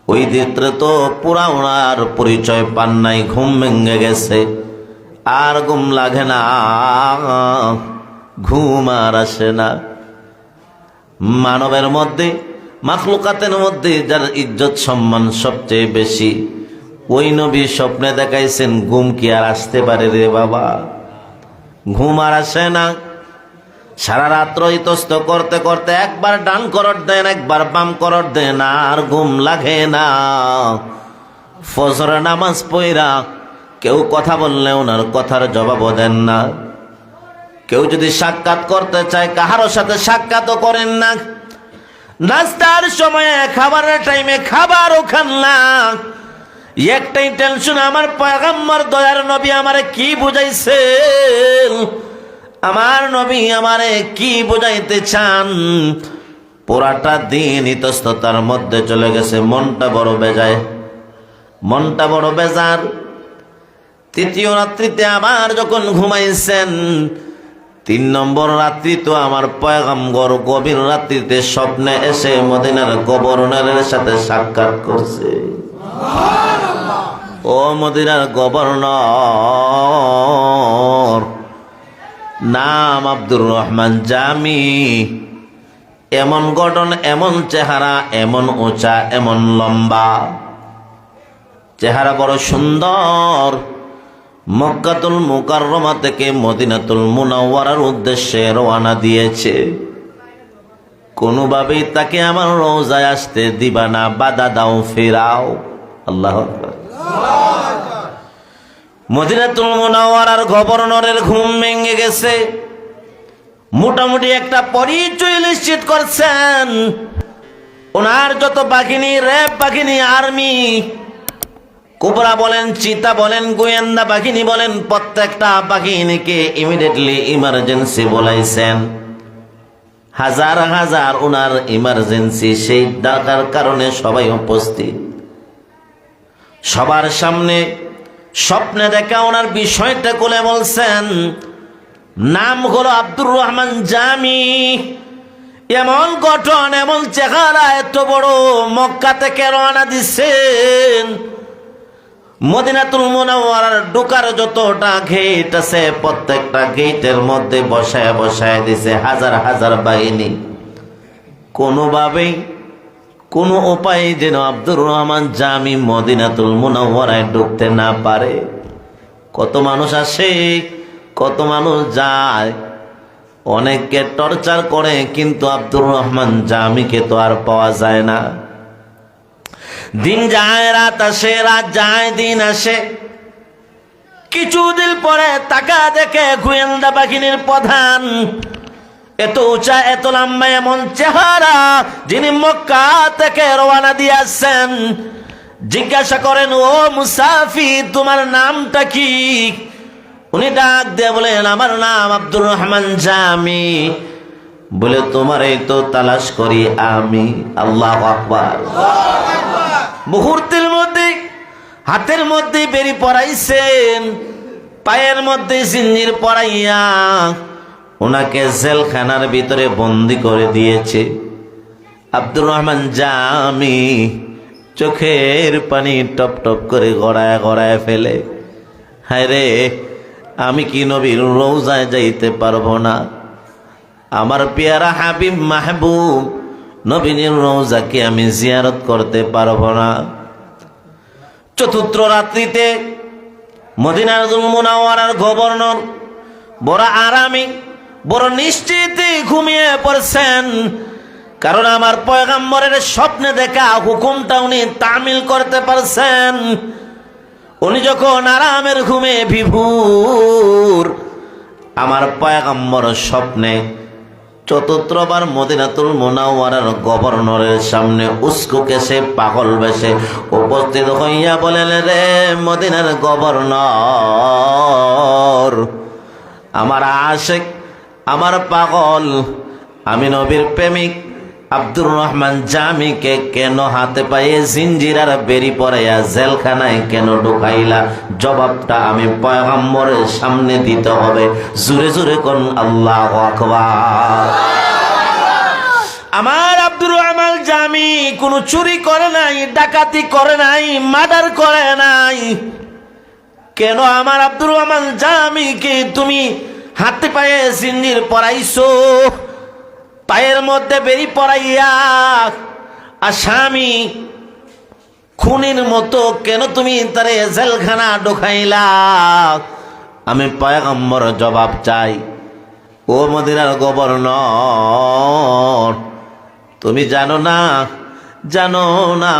A: ওই দিত্রে তো পুরা ওনার পরিচয় পান নাই, ঘুম ভেঙে গেছে, আর ঘুম লাগে না, ঘুম আর আসে না। মানবের মধ্যে, মাখলুকাতের মধ্যে যার ইজ্জত সম্মান সবচেয়ে বেশি, ওই নবী স্বপ্নে দেখাইছেন, ঘুম কি আর আসতে পারে রে বাবা? ঘুম আর আসে না। সারা রাত্র ইতস্ত করতে করতে একবার ডান করট দেন, একবার বাম করট দেন, আর ঘুম লাগে না। ফজর নামাজ পড়া কেউ কথা বললে ওনার কথার জবাবও দেন না। কেউ যদি সাক্ষাৎ করতে চায় কাহারো সাথে সাক্ষাৎও করেন না। নাস্তার সময়ে খাবারের টাইমে খাবারও খান না। একটাই টেনশন, আমার পয়গম্বর দয়ার নবী আমারে কি বুঝাইছেন, আমার নবী আমারে কি বুঝাইতে চান। পুরাটা দিন ইতস্ততার মধ্যে চলে গেছে, মনটা বড় বেজায়, মনটা বড় বেজার। তৃতীয় রাত্রিতে আবার যখন ঘুমাইছেন, 3 নম্বর রাত্রি তো আমার পয়গম্বর গভীর রাত্রিতে স্বপ্নে এসে মদিনার গভর্নরের সাথে সাক্ষাৎ করছে। ও মদিনার গভর্নর, নাম আব্দুর রহমান জামি, এমন গঠন, এমন চেহারা, এমন উঁচা, এমন লম্বা, চেহারা বড় সুন্দর। মক্কাতুল মুকাররমা থেকে মদিনাতুল মুনাওয়ারার উদ্দেশ্যে রওনা দিয়েছে। কোনোভাবেই তাকে আমার রওজায় আসতে দিবা না, বাধা দাও, ফেরাও। আল্লাহু আকবার। মদিনাতুল মুনাওয়ারার গভর্নরের ঘুম ভেঙে গেছে। মোটামুটি একটা পরিচয় নিশ্চিত করছেন। ওনার যত বাহিনী, র্যাব বাহিনী, আর্মি, কোবরা বলেন, চিতা বলেন, গোয়েন্দা বাহিনী বলেন, প্রত্যেকটা বাহিনীকে ইমিডিয়েটলি ইমার্জেন্সি বলাইছেন। হাজার হাজার ওনার ইমার্জেন্সি, সেই ডাকার কারণে সবাই উপস্থিত। সবার সামনে স্বপ্নে দেখা ওনার বিষয়টা খুলে বলছেন। নাম হলো আব্দুর রহমান জামি, এমন গঠন, এমন চেহারা, এত বড়, মক্কা থেকে রওনা দিচ্ছেন। মদিনাতুল মুনাওয়ারার ঢোকার যতটা গেট আছে, প্রত্যেকটা গেটের মধ্যে বসায় বসায় দিছে হাজার হাজার বাহিনী। কোনোভাবেই, কোনো উপায় যেন আব্দুর রহমান জামি মদিনাতুল মুনাওয়ারায় ঢুকতে না পারে। কত মানুষ আসে, কত মানুষ যায়, অনেককে টর্চার করে, কিন্তু আব্দুর রহমান জামিকে তো আর পাওয়া যায় না। দিন যায়, রাত আসে, রাত যায়, দিন আসে। কিছুদিন পরে তাকা দেখে গোয়েন্দা বাহিনীর প্রধান, এত উঁচা, এত লম্বা, এমন চেহারা, যিনি মক্কা থেকে রওনা দিয়ে আসছেন। জিজ্ঞাসা করেন, ও মুসাফির, তোমার নামটা কি? উনি ডাক দিয়ে বলেন, আমার নাম আব্দুর রহমান জামি। বলে, তোমার এই তো তালাশ করি আমি। আল্লাহু আকবার। মুহূর্তের মধ্যে হাতের মধ্যে বেরি পড়াইছেন, পায়ের মধ্যে জিঞ্জির পরাইয়া ওনাকে জেলখানার ভিতরে বন্দি করে দিয়েছে। আব্দুর রহমান জামি চোখের পানি টপ টপ করে গড়ায় গড়ায় ফেলে, হায় রে, আমি কি নবীর রওজায় যাইতে পারবো না? আমার পেয়ারা হাবিব মাহবুব নবীর রওজাকে আমি জিয়ারত করতে পারবো না। চতুর্থ রাত্রিতে মদিনার মুনাওয়ারার গভর্নর বড় আরামে বড় নিশ্চিতে ঘুমিয়ে পড়ছেন, কারণ আমার পয়গম্বরের স্বপ্নে দেখা হুকুমটা উনি তামিল করতে পারছেন। উনি যখন আরামের ঘুমে বিভোর, আমার পয়গম্বর স্বপ্নে চতুর্থবার মদিনাতুল মুনাওয়ারার গভর্নরের সামনে উস্কুকে সে পাগল বেশে উপস্থিত হইয়া বলেন, রে মদিনার গভর্নর, আমার আশিক, আমার পাগল, আমি নবীর প্রেমিক আব্দুর রহমান জামিকে কেন হাতে পায়ে জিঞ্জির আর বেরি পরাইয়া জেলখানায় কেন ঢুকাইলা? জবাবটা আমি পয়গম্বরের সামনে দিতে হবে। জোরে জোরে কোন আল্লাহু আকবার। আমার আব্দুর রহমান জামি কোনো চুরি করে নাই, ডাকাতি করে নাই, মার্ডার করে নাই। কেন আমার আব্দুর রহমান জামিকে তুমি হাতে পায়ে জিঞ্জির পরাইছো, পায়ের মধ্যে বেরি পরাইয়া আসামি খুনির মতো কেন তুমি তারে জেলখানা ঢুকাইলা? আমি পয়গম্বর জবাব চাই। ও মদিনার গভর্নর, তুমি জানো না, জানো না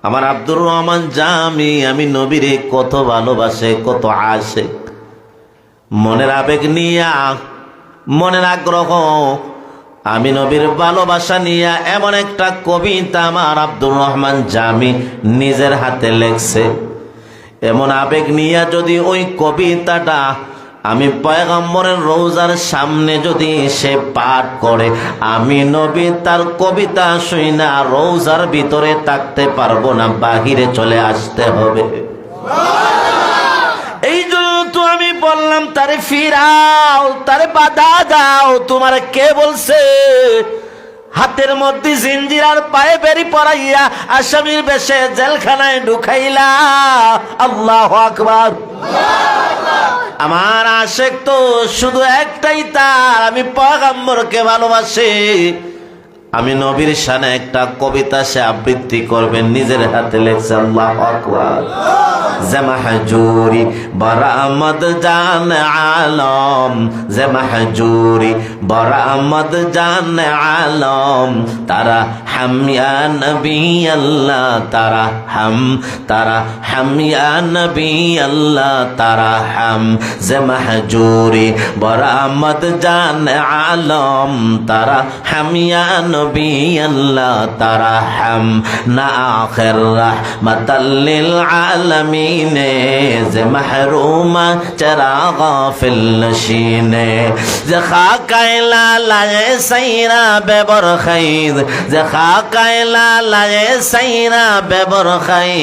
A: আমার আব্দুর রহমান জামি আমি নবীরে কত ভালোবাসে, কত আসে। মনের আবেগ নিয়া, মনের আগ্রহ, আমি নবীর ভালোবাসা নিয়ে এমন একটা কবিতা আমার আব্দুর রহমান জামি নিজের হাতে লেখছে। এমন আবেগ নিয়ে যদি ওই কবিতাটা আমি পয়গম্বরের রওজার সামনে যদি সে পাঠ করে, আমি নবী তার কবিতা শুইনা রওজার ভিতরে থাকতে পারবো না, বাহিরে চলে আসতে হবে। এই জন্য তো আমি বললাম তারে ফিরাও, তারে বাধা দাও। তোমার কে বলছে হাতের মধ্যে জিঞ্জির আর পায়ে বেরি পরাইয়া আসামির বেশে জেলখানায় ঢুকাইলা? আল্লাহু আকবার। আমার আশিক তো শুধু একটাই, তার আমি পয়গম্বরকে ভালোবাসি। আমি নবীর শানে একটা কবিতা সে আবৃত্তি করবেন, নিজের হাতে লেখছে। আল্লাহু আকবার। জমাহজুরি বরামদ জান আলম, জমাহজুরি বরামদ জান আলম, তারা হাম ইয়া নবী আল্লাহ, তারা হাম, তারা হাম ইয়া নবী আল্লাহ, তারা হাম। জমাহজুরি বরামদ জান আলম, তারা হাম ইয়া নবী আল্লাহ, তারা হাম। না আখির রাহমাতাল লিল আলামিন যে মাহরুমা চরাগা ফিল নশিনে, যে খাকায় লালায়ে সাইরা বেবর খাইদ, যে খাকায় লালায়ে সাইরা বেবর খাই,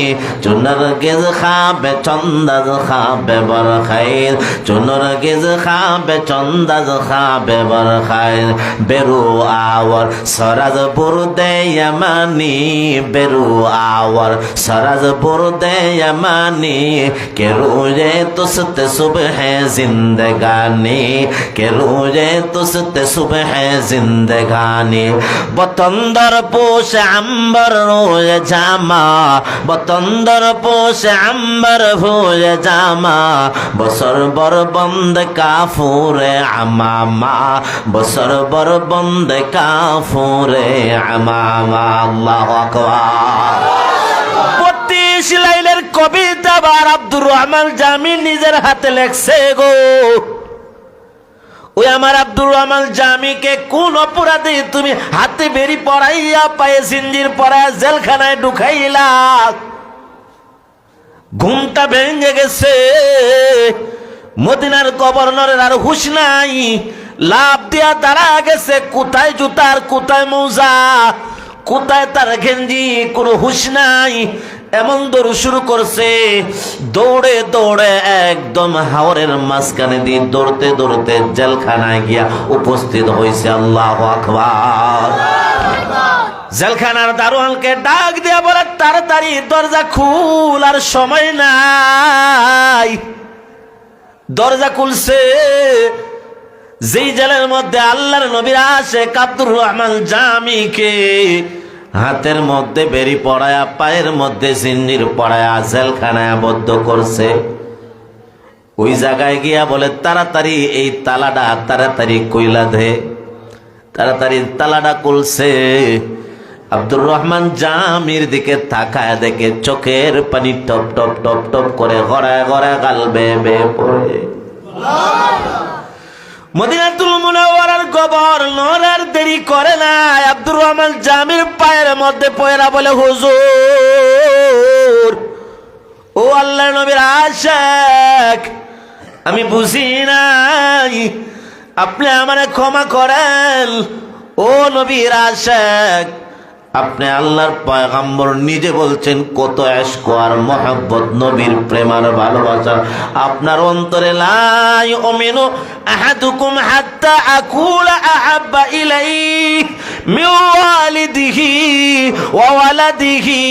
A: চুনর গিজ খাবে চন্দাজ খাবে বর খাইদ, চুনর গিজ খাবে চন্দাজ খাবে বর খাইদ। বেরু আওয়ার সরাজ বুরদে ইয়ামানি, বেরু আওয়ার সরাজ বুরদে ইয়ামানি, के रोजे तुसते सुबह जिंदगानी, के रोजे तुसते सुबह जिंदगानी। बतंदर पोश अंबर रोज जामा, बतंदर पोश अंबर भोज जामा, बसर बर बंद काफूरे अमामा, बसर बर बंद काफूरे अमामा। अल्लाहु আকবার। লাইলের কবিতা বার আব্দুর রহমান জামি নিজের হাতে লেখছে গো। ওই আমার আব্দুর রহমান জামিকে কোন অপরাধে তুমি হাতে বেরি পরাইয়া পায়ে জিঞ্জির পরাইয়া জেলখানায় ঢুকাইলা? ঘুমটা ভেঙে গেছে। মদিনার গভর্নরের আর হুঁশ নাই, লাভ দিয়া দাঁড়া গেছে কোথায় জুতার কোথায় মোজা, কোথায় তার গেঞ্জি, কোনো হুঁশ নাই। এমন দৌড় শুরু করছে, দৌড়ে দৌড়ে একদম হাওরের মাঝখানে দিয়ে দৌড়তে দৌড়তে জেলখানায় গিয়া উপস্থিত হয়েছে। আল্লাহু আকবার। জেলখানার দারোয়ানকে ডাক দিয়া বলে, তাড়াতাড়ি দরজা খুল, আর সময় নাই। দরজা খুলছে। যেই জেলের মধ্যে আল্লাহর নবীর আশিক আব্দুর রহমান জামিকে হাতের মধ্যে বেরি পড়ায়া, পায়ের মধ্যে জিঞ্জির পড়ায়া জেলখানায় আবদ্ধ করছে, ওই জায়গায় গিয়া বলে, তাড়াতাড়ি এই তালাটা তাড়াতাড়ি কইলা দে। তাড়াতাড়ি তালাটা খুলছে। আব্দুর রহমান জামির দিকে তাকায় দেখে চোখের পানি টপ টপ টপ টপ করে গড়ায় গড়ায় গাল বেয়ে বেয়ে পড়ে। মদিনাতুল মুনাওয়ারার গভর্নর আর দেরি করে না, আব্দুর রহমান জামির পায়ের মধ্যে পয়রা বলে, হুজুর, ও আল্লাহর নবীর আশিক, আমি বুঝি নাই, আপনি আমারে ক্ষমা করেন। ও নবীর আশিক, আপনি আল্লাহর পয়গম্বর নিজে বলছেন কত ইশক আর মহব্বত, নবীর প্রেম আর ভালোবাসা আপনার অন্তরে। লা ইউমিনু আহাদুকুম হাত্তা আকুলা আহাব্বা ইলাইহি মিন ওয়ালিদিহি ওয়া ওয়ালাদিহি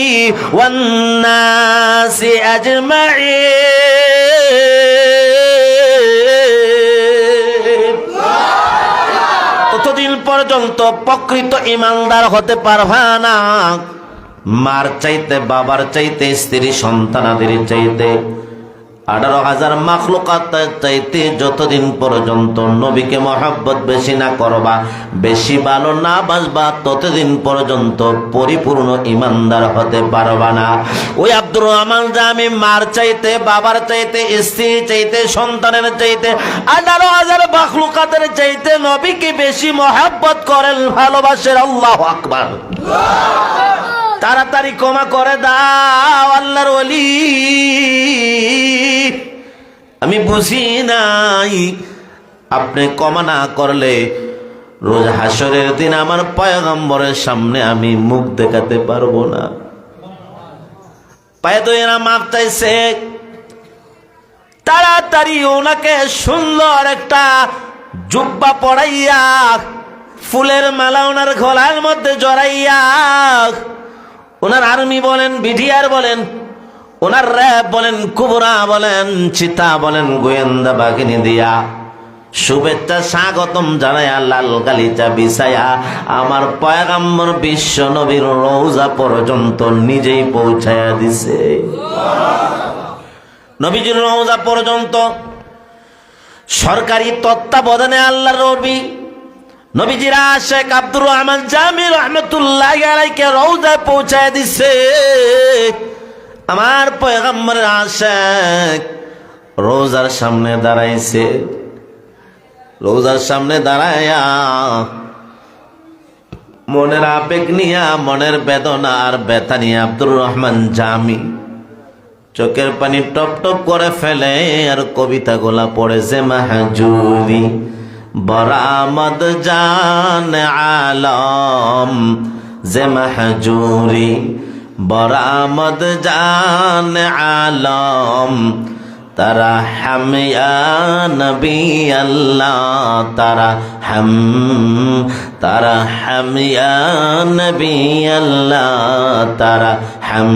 A: ওয়ান নাসি আজমাইন। ততদিন পর্যন্ত প্রকৃত ঈমানদার হতে পারবা না। মার চাইতে, বাবার চাইতে, স্ত্রী সন্তানাদের চাইতে, 18,000 মাখলুকাতের চাইতে যতদিন পর্যন্ত নবীকে মহব্বত বেশি না করবা, বেশি ভালো না বাসবা, ততদিন পর্যন্ত পরিপূর্ণ ঈমানদার হতে পারবা না। ওই আব্দুর রহমান জামি মার চাইতে, বাবার চাইতে, স্ত্রী চাইতে, সন্তানের চাইতে, 18,000 মাখলুকাতের চাইতে নবীকে বেশি মহব্বত করেন, ভালোবাসেন। আল্লাহু আকবার। তাড়াতাড়ি ক্ষমা করে দাও আল্লাহর ওলি, আমি বুঝি নাই, আপনি ক্ষমা না করলে রোজ হাসরের দিন আমার পয়গম্বরের সামনে আমি মুখ দেখাতে পারবো না। পায়ে দইরা মাপ চাইছে। তাড়াতাড়ি ওনাকে সুন্দর একটা জুব্বা পরাইয়া, ফুলের মালা ওনার গলার মধ্যে জড়াইয়া, ওনার আর্মি বলেন, বিডিআর বলেন, ওনার র্যাব বলেন, কুবরা বলেন, চিতা বলেন, গোয়েন্দা বাহিনী দিয়া শুভেচ্ছা স্বাগতম জানায়া, লাল গালিচা বিছায়া আমার পয়গম্বর বিশ্ব নবীর রওজা পর্যন্ত নিজেই পৌঁছায়া দিছে। নবীজির রওজা পর্যন্ত সরকারি তত্ত্বাবধানে আল্লাহর নবী, নবীজির আশিক আব্দুর রহমান জামি রাহমাতুল্লাহি আলাইহি রওজায় পৌঁছায় দিছে। আমার পয়গম্বরের আশিক রওজার সামনে দাঁড়াইছে। রওজার সামনে দাঁড়ায়া মনের আবেগ নিয়া, মনের বেদনা আর ব্যথা নিয়ে আব্দুর রহমান জামি চোখের পানি টপ টপ করে ফেলে আর কবিতাগুলা পড়েছে। মাহজুরি বরামদ জান আলম, যে মাহজুরি বরামদ জান আলম, তারা হাম ইয়া নবী আল্লাহ, তারা হাম ইয়া নবী আল্লাহ, তারা হাম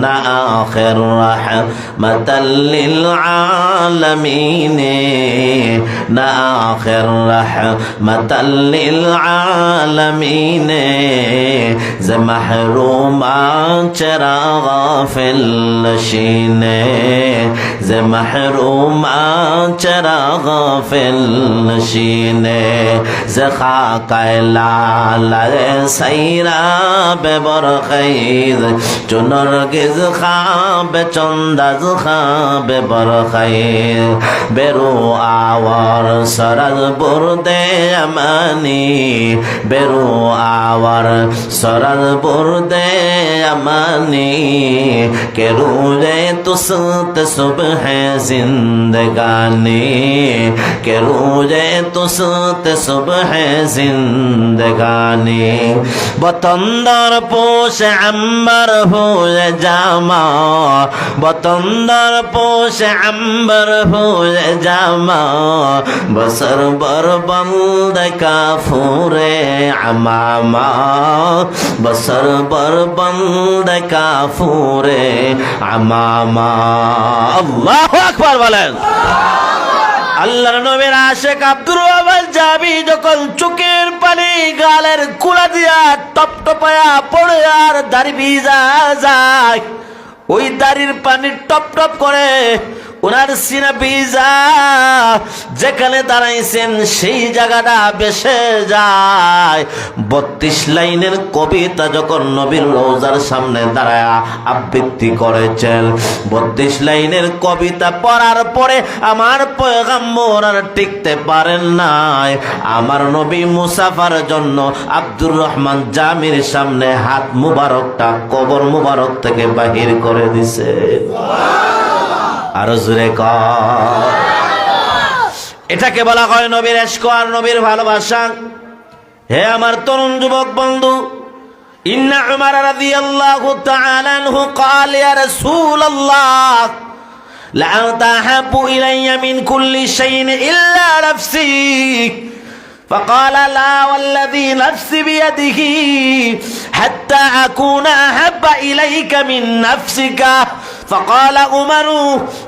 A: না আখির রাহমাতাল লিল আলামিন, না আখির রাহমাতাল লিল আলামিন, যে মাহরুমা চরা গাফিল নশিনে, যে محروما چرا غافل نشینه ز خاک لاله سیراب برخیز چون نرگس خواب چندز خواب برخیز برو آور سر از برد امانی، برو آور سر از برد امانی کہ روز تو ست صبح ہے زندگانی، کہ روز تو ست रात सुबह जिंदगानी बतंदर पोश अंबर हो जामा बतंदर पोश अंबर हो जामा बसर बर बंद काफूरे अमामा बसर बर बंद काफूरे अमामा अल्लाहु আকবার বলেন। আল্লাহর নবীর আশিক আব্দুর রহমান জামি যখন চোখের পানি গালের কুলা দিয়া টপটপায়া পড়ে আর দাড়ি ভিজা যায়, ওই দাড়ির পানি টপ টপ করে ওনার সিনা ভিজা, যেখানে দাঁড়াইছেন সেই জায়গাটা বেসে যায়। 32 লাইনের কবিতা যখন নবীর রওজার সামনে দাঁড়ায় আবৃত্তি করেছেন, 32 লাইনের কবিতা পড়ার পরে আমার পয়গম্বর আর টিকতে পারেন নাই। আমার নবী মুসাফার জন্য আব্দুর রহমান জামির সামনে হাত মুবারকটা কবর মুবারক থেকে বাহির করে দিছে। আরো জোরে কর। এটাকে বলা হয় নবীর ইশক আর নবীর ভালোবাসা। হে আমার তরুণ যুবক বন্ধু, ইন্না উমর রাদিয়াল্লাহু তাআলা আনহু قال يا رسول الله لا أحب إلي من كل شيء إلا نفسي فقال لا والذي نفسي بيده حتى أكون أحب إليك من نفسك فقال عمر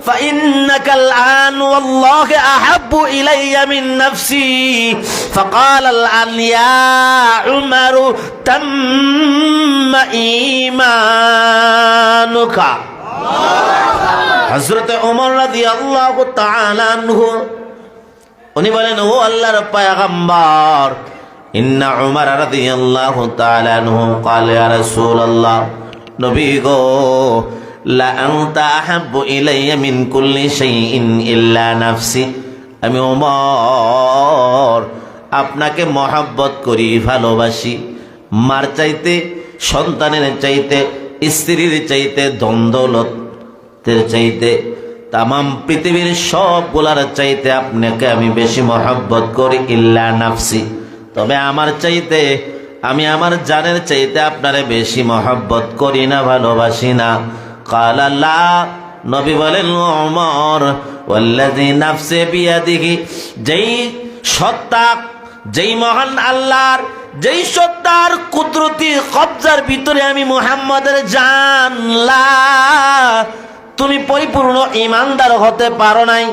A: فإنك الآن والله أحب إلي من نفسي فقال الآن يا عمر تم إيمانك হযরত ওমর রাদিয়াল্লাহু তাআলা আনহু উনি বলেন, ও আল্লাহর পয়গম্বর, ইন্না উমর রাদিয়াল্লাহু তাআলা আনহু قال يا رسول الله নবী গো লা আনতা আহাব্বু ইলাইয়া মিন কুল্লি শাইইন ইল্লা নাফসি, আমি ওমর আপনাকে মহব্বত করি, ভালোবাসি, মার চাইতে, সন্তানের চাইতে, স্ত্রীর চাইতে, ধন দৌলতের চাইতে, তামাম পৃথিবীর সবগুলার চাইতে আপনাকে আমি বেশি মহব্বত করি ইল্লা নাফসি, তবে আমার চাইতে, আমি আমার জানের চাইতে আপনারে বেশি মহব্বত করি না, ভালোবাসি না। কালা লা, নবী বলেন, ওমর ওয়াল্লাযী নাফসি বিয়াদিহি, যেই সত্তা, যেই মহান আল্লাহর, যেই সত্তার কুদরতি কবজার ভিতরে আমি মুহাম্মদের জান, লা, তুমি পরিপূর্ণ ঈমানদার হতে পারো নাই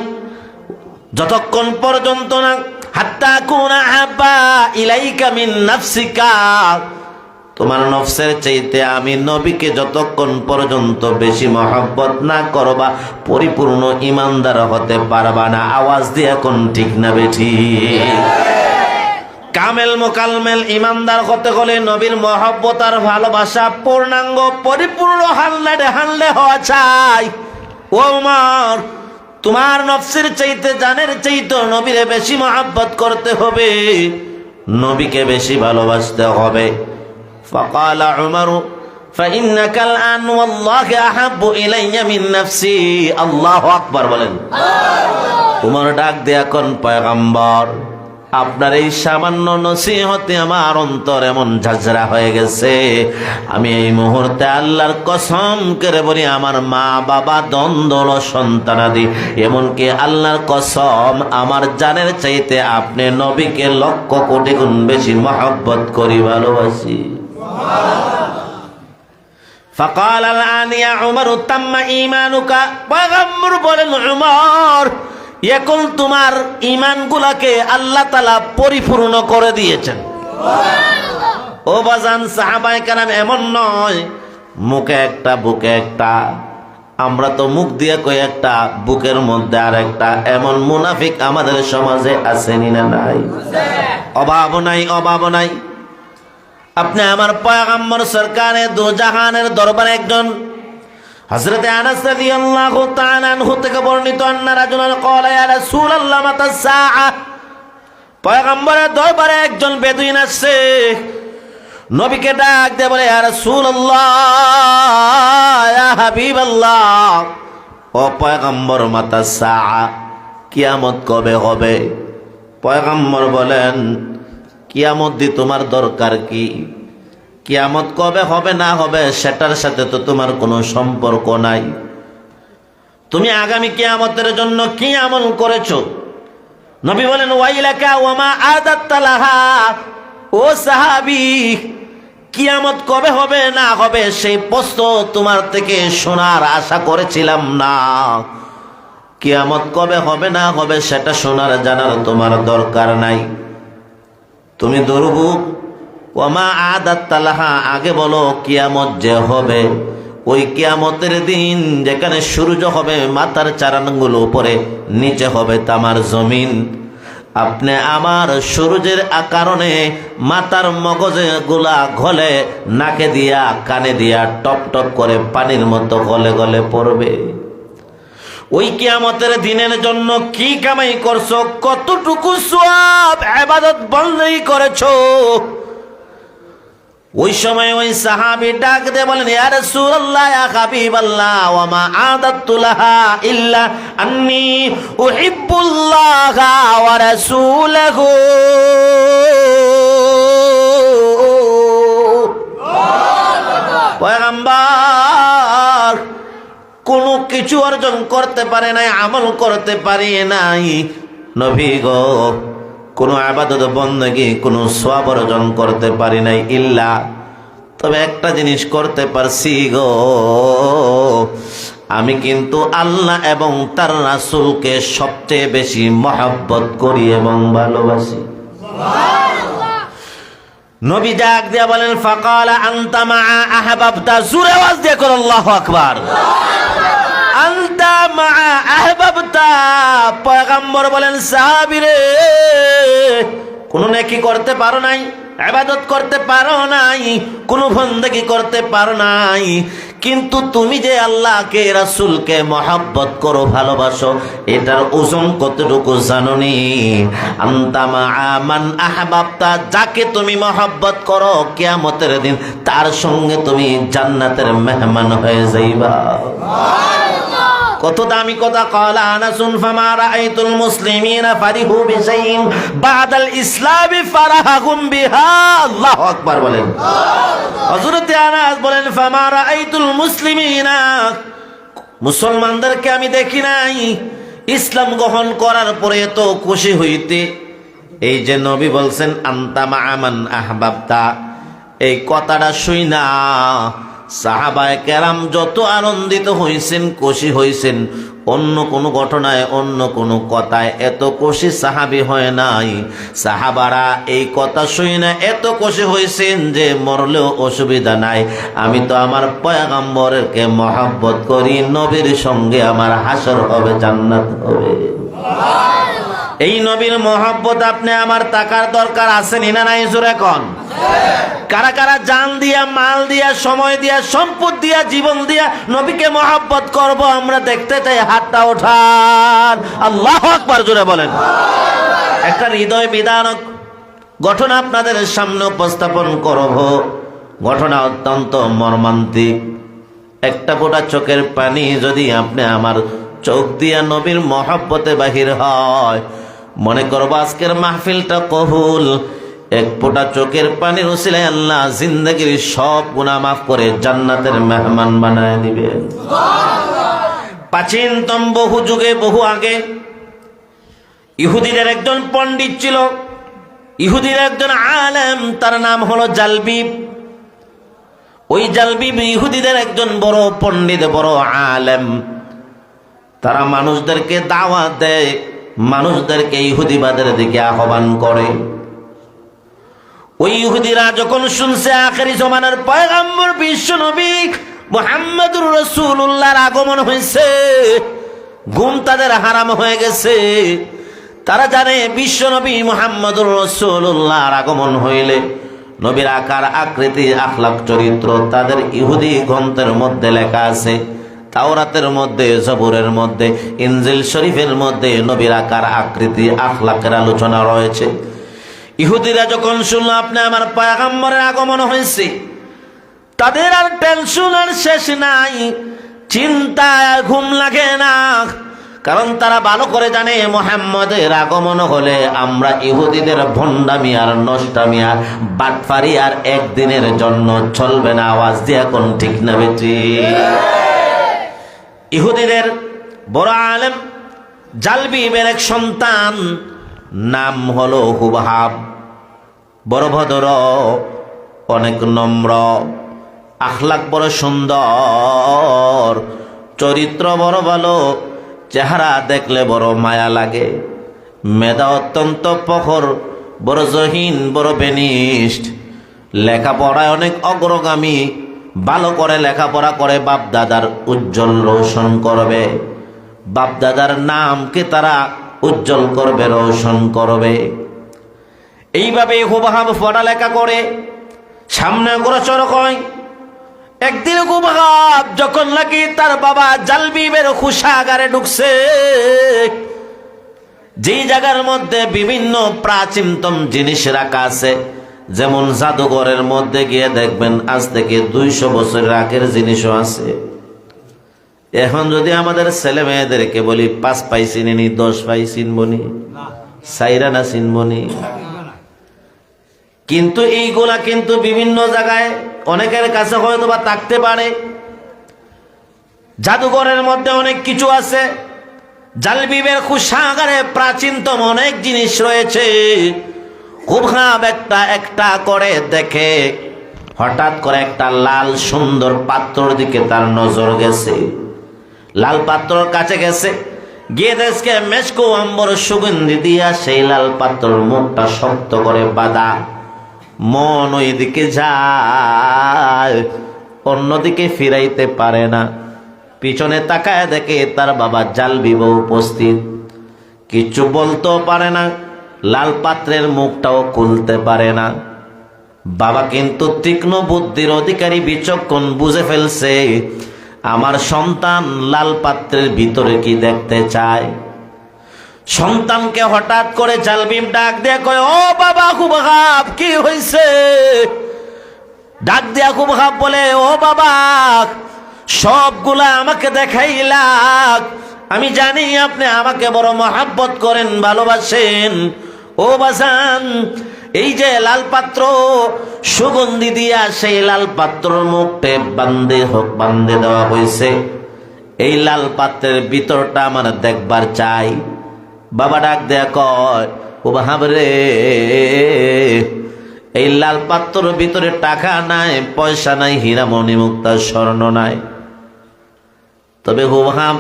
A: যতক্ষণ পর্যন্ত না হাত্তা কুনা আহাব্বা ইলাইকা মিন নাফসিকা, তোমার নফসের চাইতে আমি নবীকে যতক্ষণ পর্যন্ত বেশি মহব্বত না করবা পরিপূর্ণ ঈমানদার হতে পারবা না। আওয়াজ দিয়ে কোন ঠিক না বেঠি? কামেল মোকালমেল ঈমানদার হতে হলে নবীর মহব্বত আর ভালোবাসা পূর্ণাঙ্গ পরিপূর্ণ হানলে হওয়া চাই। ও ওমর, তোমার নফসের চাইতে, জানের চাইতে নবীরে বেশি মহব্বত করতে হবে, নবীকে বেশি ভালোবাসতে হবে। فقال عمر فإنك الآن والله أحب إلي من نفسي, আল্লাহু আকবার বলেন। উমর ডাক দেয়া কোন পয়গম্বর, আপনার এই সামান্য নসিহতে আমার অন্তর এমন ঝাঁঝরা হয়ে গেছে, আমি এই মুহূর্তে আল্লাহর কসম করে বলি, আমার মা বাবা দ্বন্দ্ব সন্তানাদি, এমনকি আল্লাহর কসম আমার জানের চাইতে আপনি নবীকে লক্ষ কোটি গুণ বেশি মহব্বত করি, ভালোবাসি। فقال الآن يا عمر تم إيمانك, পয়গম্বর বলেন, উমর এখন তোমার ঈমানগুলোকে আল্লাহ তাআলা পরিপূর্ণ করে দিয়েছেন। ও বাজান, সাহাবায়ে কেরাম এমন নয় মুখে একটা বুকে একটা, আমরা তো মুখ দিয়ে কই একটা, বুকের মধ্যে আর একটা, এমন মুনাফিক আমাদের সমাজে আছেনি না নাই? অভাব নাই, অভাব নাই। আপনি আমার পয়গম্বর সরকারে দু জাহানের দরবারে একজন হযরত আনাস রাদিয়াল্লাহু তাআলা আনহু থেকে বর্ণিত, আন্না রাজুলান ক্বালা ইয়া রাসূলুল্লাহ মাতা সাআ, পয়গম্বরের দরবারে একজন বেদুইন আসছে, নবীকে ডাক দিয়ে বলে, ইয়া রাসূলুল্লাহ, ইয়া হাবিবাল্লাহ, ও পয়গম্বর, মাতা সাআ, কিয়ামত কবে হবে? পয়গম্বর বলেন, কিয়ামত দি তোমার দরকার কি? কিয়ামত কবে হবে না হবে সেটার সাথে তো তোমার কোনো সম্পর্ক নাই। তুমি আগামী কিয়ামতের জন্য কি আমল করেছো? নবী বলেন, ওয়াইলাকা ওয়ামা আদাত্তা লাহা। ও সাহাবী, কিয়ামত কবে হবে না হবে সেই প্রশ্ন তোমার থেকে শোনার আশা করেছিলাম না। কিয়ামত কবে হবে না হবে সেটা শোনার জানার তোমার দরকার নাই। তুমি দুর্ভোগ ওয়ামা আদাত্তা লাহা, আগে বলো কিয়ামত যে হবে, ওই কিয়ামতের দিন যেখানে সূর্য হবে মাথার 4 আঙ্গুল উপরে, নিচে হবে তামার জমিন। আপনি আমার সূর্যের কারণে মাথার মগজে গুলা গলে নাকে দিয়া কানে দিয়া টপ টপ করে পানির মতো গলে গলে পড়বে। ওই কিয়ামতের দিনের জন্য কি কামাই করছো? কতটুকু সওয়াব ইবাদত বন্দেগী করেছো? ওই সময় ওই সাহাবী ডাক দিয়ে বলেন, ইয়া রাসূলুল্লাহ, ইয়া হাবিবাল্লাহ, ওয়া মা আদাতু লাহা ইল্লা আন্নী উহিব্বুল্লাহ ওয়া রাসূলহু। পয়গম্বর কোনো কিছু অর্জন করতে পারে নাই, আমল করতে পারে নাই। নবী গো, কোনো ইবাদত বন্দেগী কোনো সওয়াব অর্জন করতে পারি নাই, ইল্লা, তবে একটা জিনিস করতে পারছি গো, আমি কিন্তু আল্লাহ এবং তার রাসূলকে সবচেয়ে বেশি মহব্বত করি এবং ভালোবাসি। নবী ডাক দিয়া বলেন, ফাকালা আনতা মা আহবাবতা। জোরে আওয়াজ দিয়ে কর আল্লাহু আকবার। আনতা মা আহবাবতা। পয়গম্বর বলেন, সাহাবী রে, কোন নেকি করতে পারো নাই, ইবাদত করতে পারো নাই, কোন বন্দেগী করতে পারো নাই, কিন্তু তুমি যে আল্লাহকে রাসূলকে মহব্বত করো, ভালোবাসো, এটার ওজন কতটুকু জানোনি? আনতা মা মান আহবাবতা, যাকে তুমি মহব্বত করো, কিয়ামতের দিন তার সঙ্গে তুমি জান্নাতের মেহমান হয়ে যাইবা। কত দামি কথা। ক্বালা আনাসুন ফামা রাআইতুল মুসলিমিনা ফারিহু বিশাইইন বাদাল ইসলামি ফারাহুম বিহা। আল্লাহু আকবার বলেন। হযরত আনাস বলেন, ফামা রাআইতুল মুসলিমিনা, মুসলমানদেরকে আমি দেখি নাই ইসলাম গ্রহণ করার পরে এত খুশি হইতে। এই যে নবী বলছেন আনতা মা মান আহবাবতা, এই কথাটা শুইনা সাহাবায়ে কেরাম যত আনন্দিত হইছেন, খুশি হইছেন, অন্য কোন ঘটনায় অন্য কোন কথায় এত খুশি সাহাবী হয় নাই। সাহাবারা এই কথা শুনে এত খুশি হইছেন যে মরলেও অসুবিধা নাই, আমি তো আমার পয়গম্বরকে মহব্বত করি, নবীর সঙ্গে আমার হাসর হবে, জান্নাত হবে। এই নবীর মহব্বত আপনি আমার টাকার দরকার আছে না নাই? জোরে কোন। কারা কারা জান দিয়া, মাল দিয়া, সময় দিয়া, সম্পদ দিয়া, জীবন দিয়া নবীকে মহব্বত করব আমরা দেখতে চাই? হাতটা ওঠান। আল্লাহু আকবার জোরে বলেন। একটা হৃদয় বিদারক ঘটনা আপনাদের সামনে উপস্থাপন করব। ঘটনা অত্যন্ত মর্মান্তিক। একটা ফোঁটা চোখের পানি যদি আপনি আমার চোখ দিয়া নবীর মহব্বতে বাহির হয়, মনে করবো আজকের মাহফিলটা কবুল। এক ফোঁটা চোখের পানির উসিলায় আল্লাহ জিন্দেগির সব গুনাহ মাফ করে জান্নাতের মেহমান বানায় দিবেন। প্রাচীনতম বহু যুগে, বহু আগে ইহুদিদের একজন পণ্ডিত ছিল, ইহুদির একজন আলেম, তার নাম হলো জালবিব। ওই জালবিব ইহুদিদের একজন বড় পণ্ডিত, বড় আলেম। তারা মানুষদেরকে দাওয়াত দেয়, মানুষদেরকে ইহুদিবাদের দিকে আহ্বান করে। ওই ইহুদিরা যখন শুনছে আখেরি জমানার পয়গম্বর বিশ্ব নবী মুহাম্মদুর রাসূলুল্লাহর আগমন হয়েছে, ঘুম তাদের হারাম হয়ে গেছে। তারা জানে বিশ্ব নবী মুহাম্মদুর রাসূলুল্লাহর আগমন হইলে নবীর আকার, আকৃতি, আখলাক, চরিত্র তাদের ইহুদি গ্রন্থের মধ্যে লেখা আছে। তাওরাতের মধ্যে, জবুরের মধ্যে, ইনজিল শরীফের মধ্যে নবীর আকার, আকৃতি, আখলাকের আলোচনা রয়েছে। ইহুদিরা যখন শুনলো আপনি আমার পয়গম্বরের আগমন হয়েছে, তাদের আর টেনশন আর শেষ নাই, চিন্তায় ঘুম লাগে না। কারণ তারা ভালো করে জানে মুহাম্মদের আগমন হলে আমরা ইহুদিদের ভণ্ডামি আর নষ্টামি আর বাটফারি আর একদিনের জন্য চলবে না। আওয়াজ দিয়ে কোন ঠিক না বেটি? ইহুদিদের বড় আলেম জালবিবের এক সন্তান, নাম হলো হুবহাব। বড় ভদ্র, অনেক নম্র, আখলাক বড় সুন্দর, চরিত্র বড় ভালো, চেহারা দেখলে বড় মায়া লাগে, মেধা অত্যন্ত প্রখর, বড় জহিন, বড় বেনিষ্ঠ, লেখাপড়ায় অনেক অগ্রগামী, ভালো করে লেখাপড়া করে বাপ দাদার উজ্জ্বল রোশন করবে, বাপ দাদার নামকে তারা উজ্জ্বল করবে, রোশন করবে। এইভাবে হুবহাব পড়ালেখা করে সামনে অগ্রসর হয়। একদিন হুবহাব যখন নাকি তার বাবা জালবিবের খুশাগারে ঢুকছে, যেই জায়গার মধ্যে বিভিন্ন প্রাচীনতম জিনিস রাখা আছে, যেমন জাদুঘরের মধ্যে গিয়ে দেখবেন আজ থেকে 200 বছরের আগের জিনিসও আছে। এখন যদি আমাদের ছেলে মেয়েদেরকে বলি 5 পাই চিনি, 10 পাই চিনবনি, সাইরা না চিনবনি। কিন্তু এইগুলা কিন্তু বিভিন্ন জায়গায় অনেকের কাছে হয়তো বা থাকতে পারে। জাদুঘরের মধ্যে অনেক কিছু আছে, জালবিবের খুশাগারে প্রাচীনতম অনেক জিনিস রয়েছে। হুবহাব একটা একটা করে দেখে, হঠাৎ করে একটা লাল সুন্দর পাত্রর দিকে তার নজর গেছে। লাল পাত্রর কাছে গেছে, গিয়ে দেখে মেশকো আম্বর সুগন্ধি দিয়া সেই লাল পাত্রর মুখটা শক্ত করে বাঁধা। মন ওই দিকে যায়, অন্যদিকে ফিরাইতে পারে না। পিছনে তাকায় দেখে তার বাবা জালবিব উপস্থিত, কিছু বলতেও পারে না, লাল পাত্রের মুখটাও খুলতে পারে না। বাবা কিন্তু তীক্ষ্ণ বুদ্ধির অধিকারী, বিচক্ষণ, বুঝে ফেলছে আমার সন্তান লাল পাত্রের ভিতরে কি দেখতে চায়। সন্তানকে হঠাৎ করে জালবিব ডাক দিয়ে কয়, ও বাবা হুবহাব, কি হয়েছে? ডাক দিয়া হুবহাব বলে, ও বাবা, সবগুলা আমাকে দেখাইলাম, আমি জানি আপনি আমাকে বড় মহাব্বত করেন, ভালোবাসেন। ও বাজান, এই যে লাল পাত্র সুগন্ধি দিয়া সেই লাল পাত্রর মুখে বান্ধে দেওয়া হয়েছে, এই লাল পাত্রের ভিতরটা আমার দেখবার চাই। বাবা ডাক দেয়া কয়, হুবহাব রে, এই লাল পাত্রের ভিতরে টাকা নাই, পয়সা নাই, হীরামণি মুক্তা স্বর্ণ নাই। তবে হুবহাব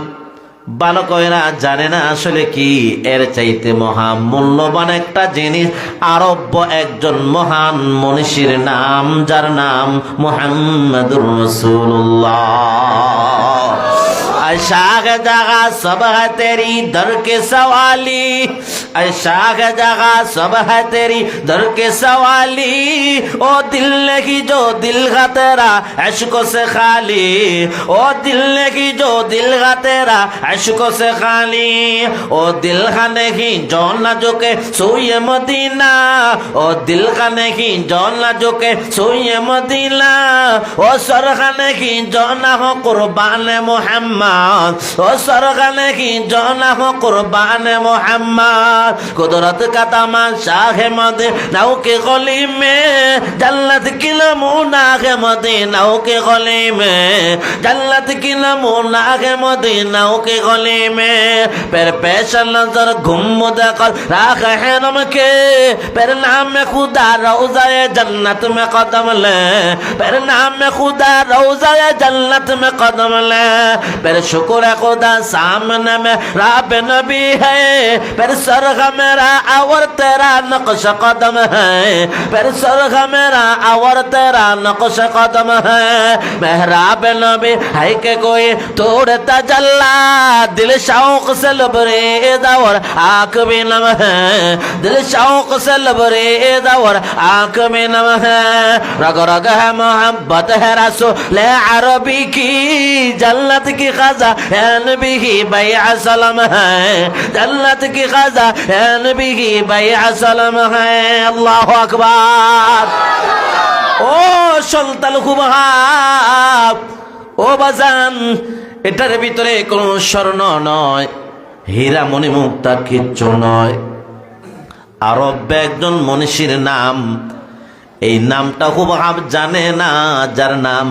A: ভালো কইরা জানে না আসলে কি, এর চাইতে মহা মূল্যবান একটা জিনিস আরব্য একজন মহান মনীষীর নাম, যার নাম মুহাম্মাদুর রাসূলুল্লাহ। शाग जगह सब है तेरी दर के सवाली, शाग जगह सब है तेरी दर के सवाली, ओ दिल की जो दिल का तेरा इश्क़ों से खाली, ओ दिल की जो दिल का तेरा इश्क़ों से खाली, ओ दिल का नहीं जो न झुके सोए मदीना, ओ दिल का नहीं जो न झुके सोए मदीना, ओ सर का नहीं जो न हो कुर्बान मोहम्मद, ओ सरगाने की जोना हो कुर्बान मोहम्मद, कुदरत का तमाशा है मदीनाओं के गली में, जन्नत की नमूना है मदीनाओं के गली में, जन्नत की नमूना है मदीनाओं के गली में। फिर पेश नजर घूम कर राख है नम के, फिर नाम में खुदा रोज़ाए जन्नत में कदम ले, फिर नाम में खुदा रोज़ाए जन्नत में कदम ले। फिर शुक्र खुदा सामने में राब नबी है, फिर सरग मेरा और तेरा नक्श कदम है, फिर सरग मेरा और तेरा नक्श कदम है। मेहराब नबी है के कोई तोड़ता जल्ला, दिल शौक से लबरेज और आँख भी नम है, दिल शौक से लबरेज और आँख भी नम है। रग रग है मोहब्बत है रसूल अरबी की, जन्नत की खजा नबी की बैआ सलाम है, जन्नत की खजा नबी की बैआ सलाम है। अल्लाह अकबर। ও সন্তান হুবহাব, ও বাজান, এটার ভিতরে কোনো স্বর্ণ নয়, হীরা মণি মুক্তা কিচ্ছু নয়। আরব একজন মনীষীর নাম, এই নামটা হুবহাব জানে না, যার নাম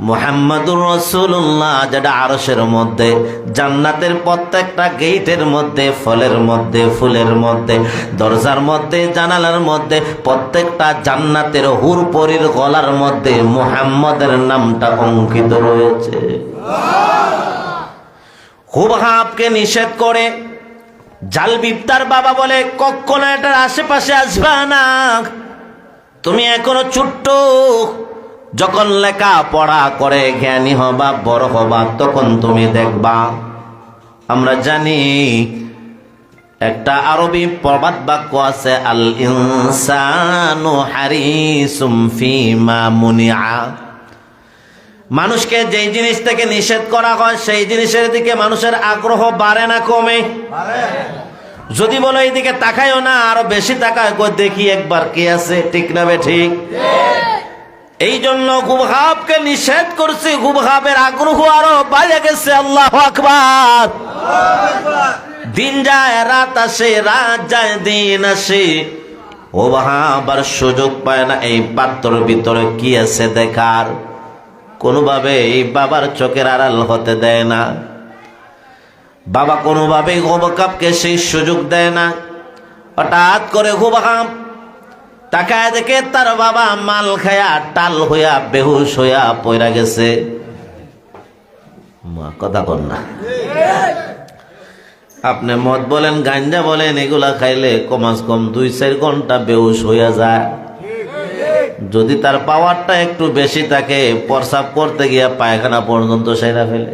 A: মুহাম্মাদুর রাসূলুল্লাহ, যেটা আরশের মধ্যে, জান্নাতের প্রত্যেকটা গেটের মধ্যে, ফলের মধ্যে, ফুলের মধ্যে, দরজার মধ্যে, জানালার মধ্যে, প্রত্যেকটা জান্নাতের হুরপরির গলার মধ্যে মুহাম্মাদের নামটা অঙ্কিত রয়েছে। হুবহাবকে নিষেধ করে জাল বিপ্তার বাবা বলে, কখনো এটার আশেপাশে আসবা না, তুমি এখনো ছোট্ট, যখন লেখা পড়া করে জ্ঞানী হবা, বড় হবা, তখন তুমি দেখবা। আমরা জানি একটা আরবি প্রবাদ বাক্য আছে, আল ইনসানু হারিসুম ফিমা মুনিআ। মানুষকে যেই জিনিস থেকে নিষেধ করা হয় সেই জিনিসের দিকে মানুষের আগ্রহ বাড়ে না কমে? যদি বলো এইদিকে তাকাইও না, আরো বেশি তাকায়, দেখি একবার কি আছে, ঠিক না বে ঠিক? এই জন্য হুবহাবকে নিষেধ করছি, হুবহাবের আগ্রহ আরো বাইরে গেছে। আল্লাহু আকবার। দিন যায় রাত আসে, রাত যায় দিন আসে, হুবহাব আর সুযোগ পায় না এই পাত্রের ভিতরে কি আছে দেখার। কোনোভাবে এই বাবার চোখের আড়াল হতে দেয় না, বাবা কোনোভাবেই হুবহাবকে সেই সুযোগ দেয় না। হঠাৎ করে হুবহাব তাকায় দেখে তার বাবা মাল খায়া টাল হইয়া বেহুশ হইয়া পয়রা গেছে। কথা কন না, আপনি মদ বলেন, গাঞ্জা বলেন, এগুলা খাইলে কমাস কম 2-4 ঘন্টা বেহুশ হইয়া যায়। যদি তার পাওয়ারটা একটু বেশি থাকে, প্রস্রাব করতে গিয়া পায়খানা পর্যন্ত সেরা ফেলে,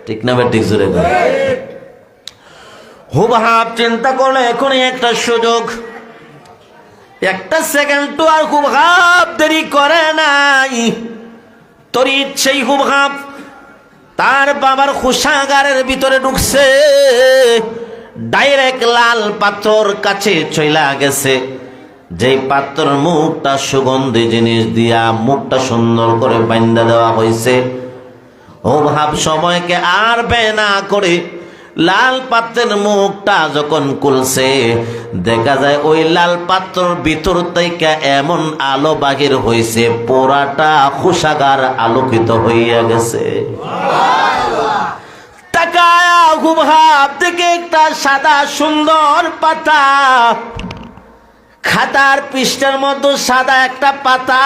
A: ঠিক না ঠিক? জোরে হুবহাব চিন্তা করলে এখনই একটা সুযোগ, একটা সেকেন্ড তো আর হুবহাব দেরি করে নাই। তোর ইচ্ছেই হুবহাব তার বাবার কোষাগারের ভিতরে ঢুকছে, ডাইরেক্ট লাল পাথর কাছে চইলা গেছে। যেই পাত্রের মুখটা সুগন্ধি জিনিস দিয়া মুখটা সুন্দর করে বান্ধা দেওয়া হয়েছে, হুবহাব সময়কে আর ব্যয় না করে লাল পাত্রের মুখটা যখন খুলছে, দেখা যায় ওই লাল পাত্রের ভিতর থেকে এমন আলো বাহির হয়েছে, পুরাটা কোষাগার আলোকিত হইয়া গেছে। তাকায়া হুবহাব থেকে একটা সাদা সুন্দর পাতা, খাতার পৃষ্ঠার মধ্যে সাদা একটা পাতা,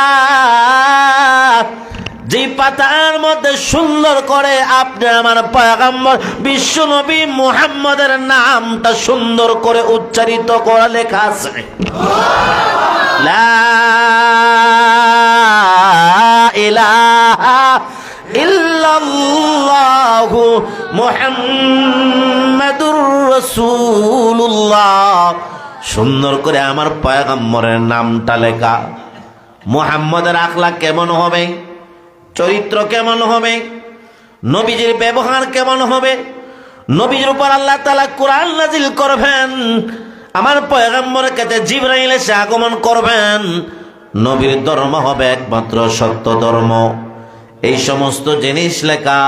A: যে পাতার মধ্যে সুন্দর করে আপনি আমার পয়গম্বর বিশ্ব নবী মুহাম্মদের নামটা সুন্দর করে উচ্চারিত করা লেখা আছে, লা ইলাহা ইল্লাল্লাহু মুহাম্মাদুর রাসূলুল্লাহ। সুন্দর করে আমার পয়গম্বরের নামটা লেখা। মুহাম্মদের আখলাক কেমন হবে, চরিত্র কেমন হবে, নবীজির ব্যবহার কেমন হবে, নবীজির উপর আল্লাহ তাআলা কোরআন নাজিল করবেন, আমার পয়গম্বরের কাছে জিবরাইল এসে আগমন করবেন, নবীর ধর্ম হবে একমাত্র সত্য ধর্ম। এই সমস্ত জিনিস লেখা,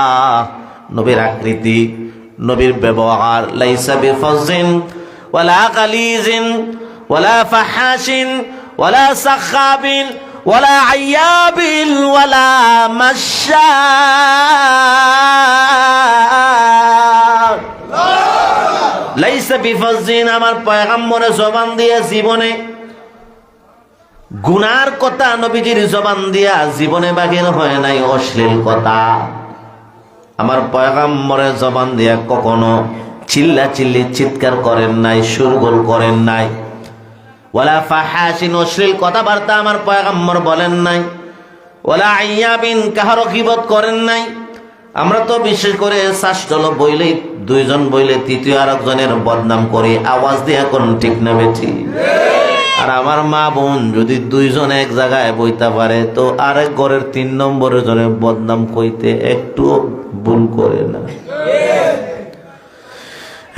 A: নবীর আকৃতি, নবীর ব্যবহার, লাইসা বিফাজিন ওয়ালা গালিজিন ওয়ালা ফাহাশিন ওয়ালা সাখাবিন ওয়ালা আয়াবিন ওয়ালা মাশা, লাইসা বিফাজিন, আমার পয়গম্বরের জবান দিয়ে জীবনে গুনার কথা, নবীজির জবান দিয়া জীবনে বাহির হয় নাই অশ্লীল কথা। আমার পয়গম্বরের জবান দিয়া কখনো চিল্লা চিল্লি চিৎকার করেন নাই, সুরগোল করেন নাই। ওয়ালা ফাহাশিন, অশ্লীল কথাবার্তা আমার পয়গম্বর বলেন নাই। ওয়ালা আইয়াবিন, কাহারও গীবত করেন নাই। আমরা তো বিশেষ করে শাস্ত্র বইলেই, দুইজন বইলে তৃতীয় আরেকজনের বদনাম করি, আওয়াজ দিয়ে কোন ঠিক না বেঠি? আর আমার মা বোন যদি দুইজন এক জায়গায় বইতে পারে, তো আরেক ঘরের 3 নম্বরের জনের বদনাম কইতে একটু ভুল করে না।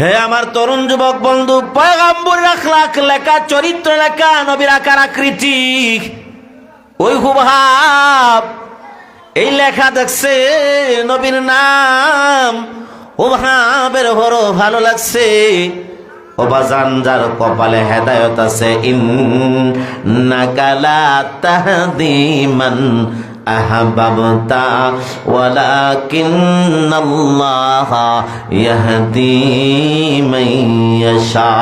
A: হে আমার তরুণ যুবক বন্ধু, পয়গম্বরের আখলাক লেখা, চরিত্র লেখা, নবীর আকার আকৃতি, ওই হুবহাব এই লেখা দেখছে, নবীর নাম ওহাবের বড় ভালো লাগছে। ও বাজান, যার কপালে হেদায়েত আছে, ইন্নাকা লা তাহদি মান আহবাবতা ওয়ালাকিন্নাল্লাহা ইয়াহদি মান ইয়াশা।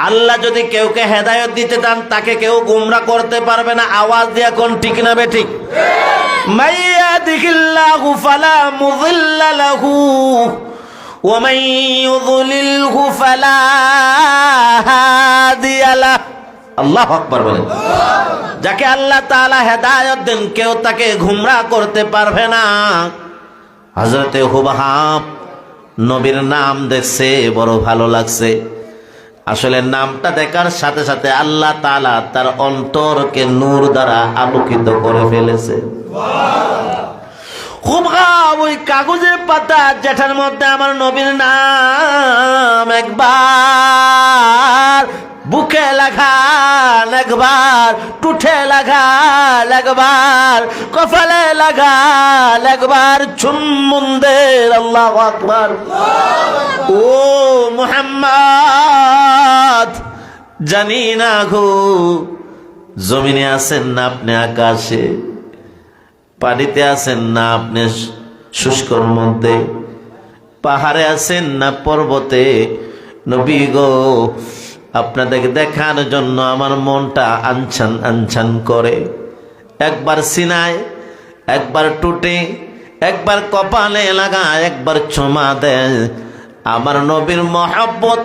A: আল্লাহ যদি কেউকে হেদায়েত দিতে চান, তাকে কেউ গোমরা করতে পারবে না। আওয়াজ দিয়া কোন ঠিক না বে ঠিক? মাইয়াদিহিল্লাহু ফালা মুযিল্লা লাহু ওয়া মান ইউযলিলহু ফালা হাদিয়া লাহু। আল্লাহু আকবার বলেন। যাকে আল্লাহ তাআলা হেদায়েত দেন, কেউ তাকে গোমরা করতে পারবে না। হযরতে হুবাব নবীর নাম দেখছে, বড় ভালো লাগছে। আসলে নামটা দেখার সাথে সাথে আল্লাহ তাআলা তার অন্তরকে নূর দ্বারা আলোকিত করে ফেলেছে। হুবাব ওই কাগজের পাতা যেটার মধ্যে আমার নবীর নাম একবার বুকে লাগান, একবার টুঠে লাগান, একবার কপালে লাগান, একবার চুম্বনদের। আল্লাহু আকবার। ও মুহাম্মদ, জানি না গো জমিনে আছেন না আপনি আকাশে, পানিতে আছেন না আপনি শুষ্কর মধ্যে, পাহাড়ে আছেন না পর্বতে, নবী গো আপনাদেরকে দেখার জন্য আমার মনটা আনছান আনছান করে। একবার সিনায়, একবার টুটে, একবার কপালে লাগায়, একবার ছোমা দেয়। আমার নবীর মহব্বত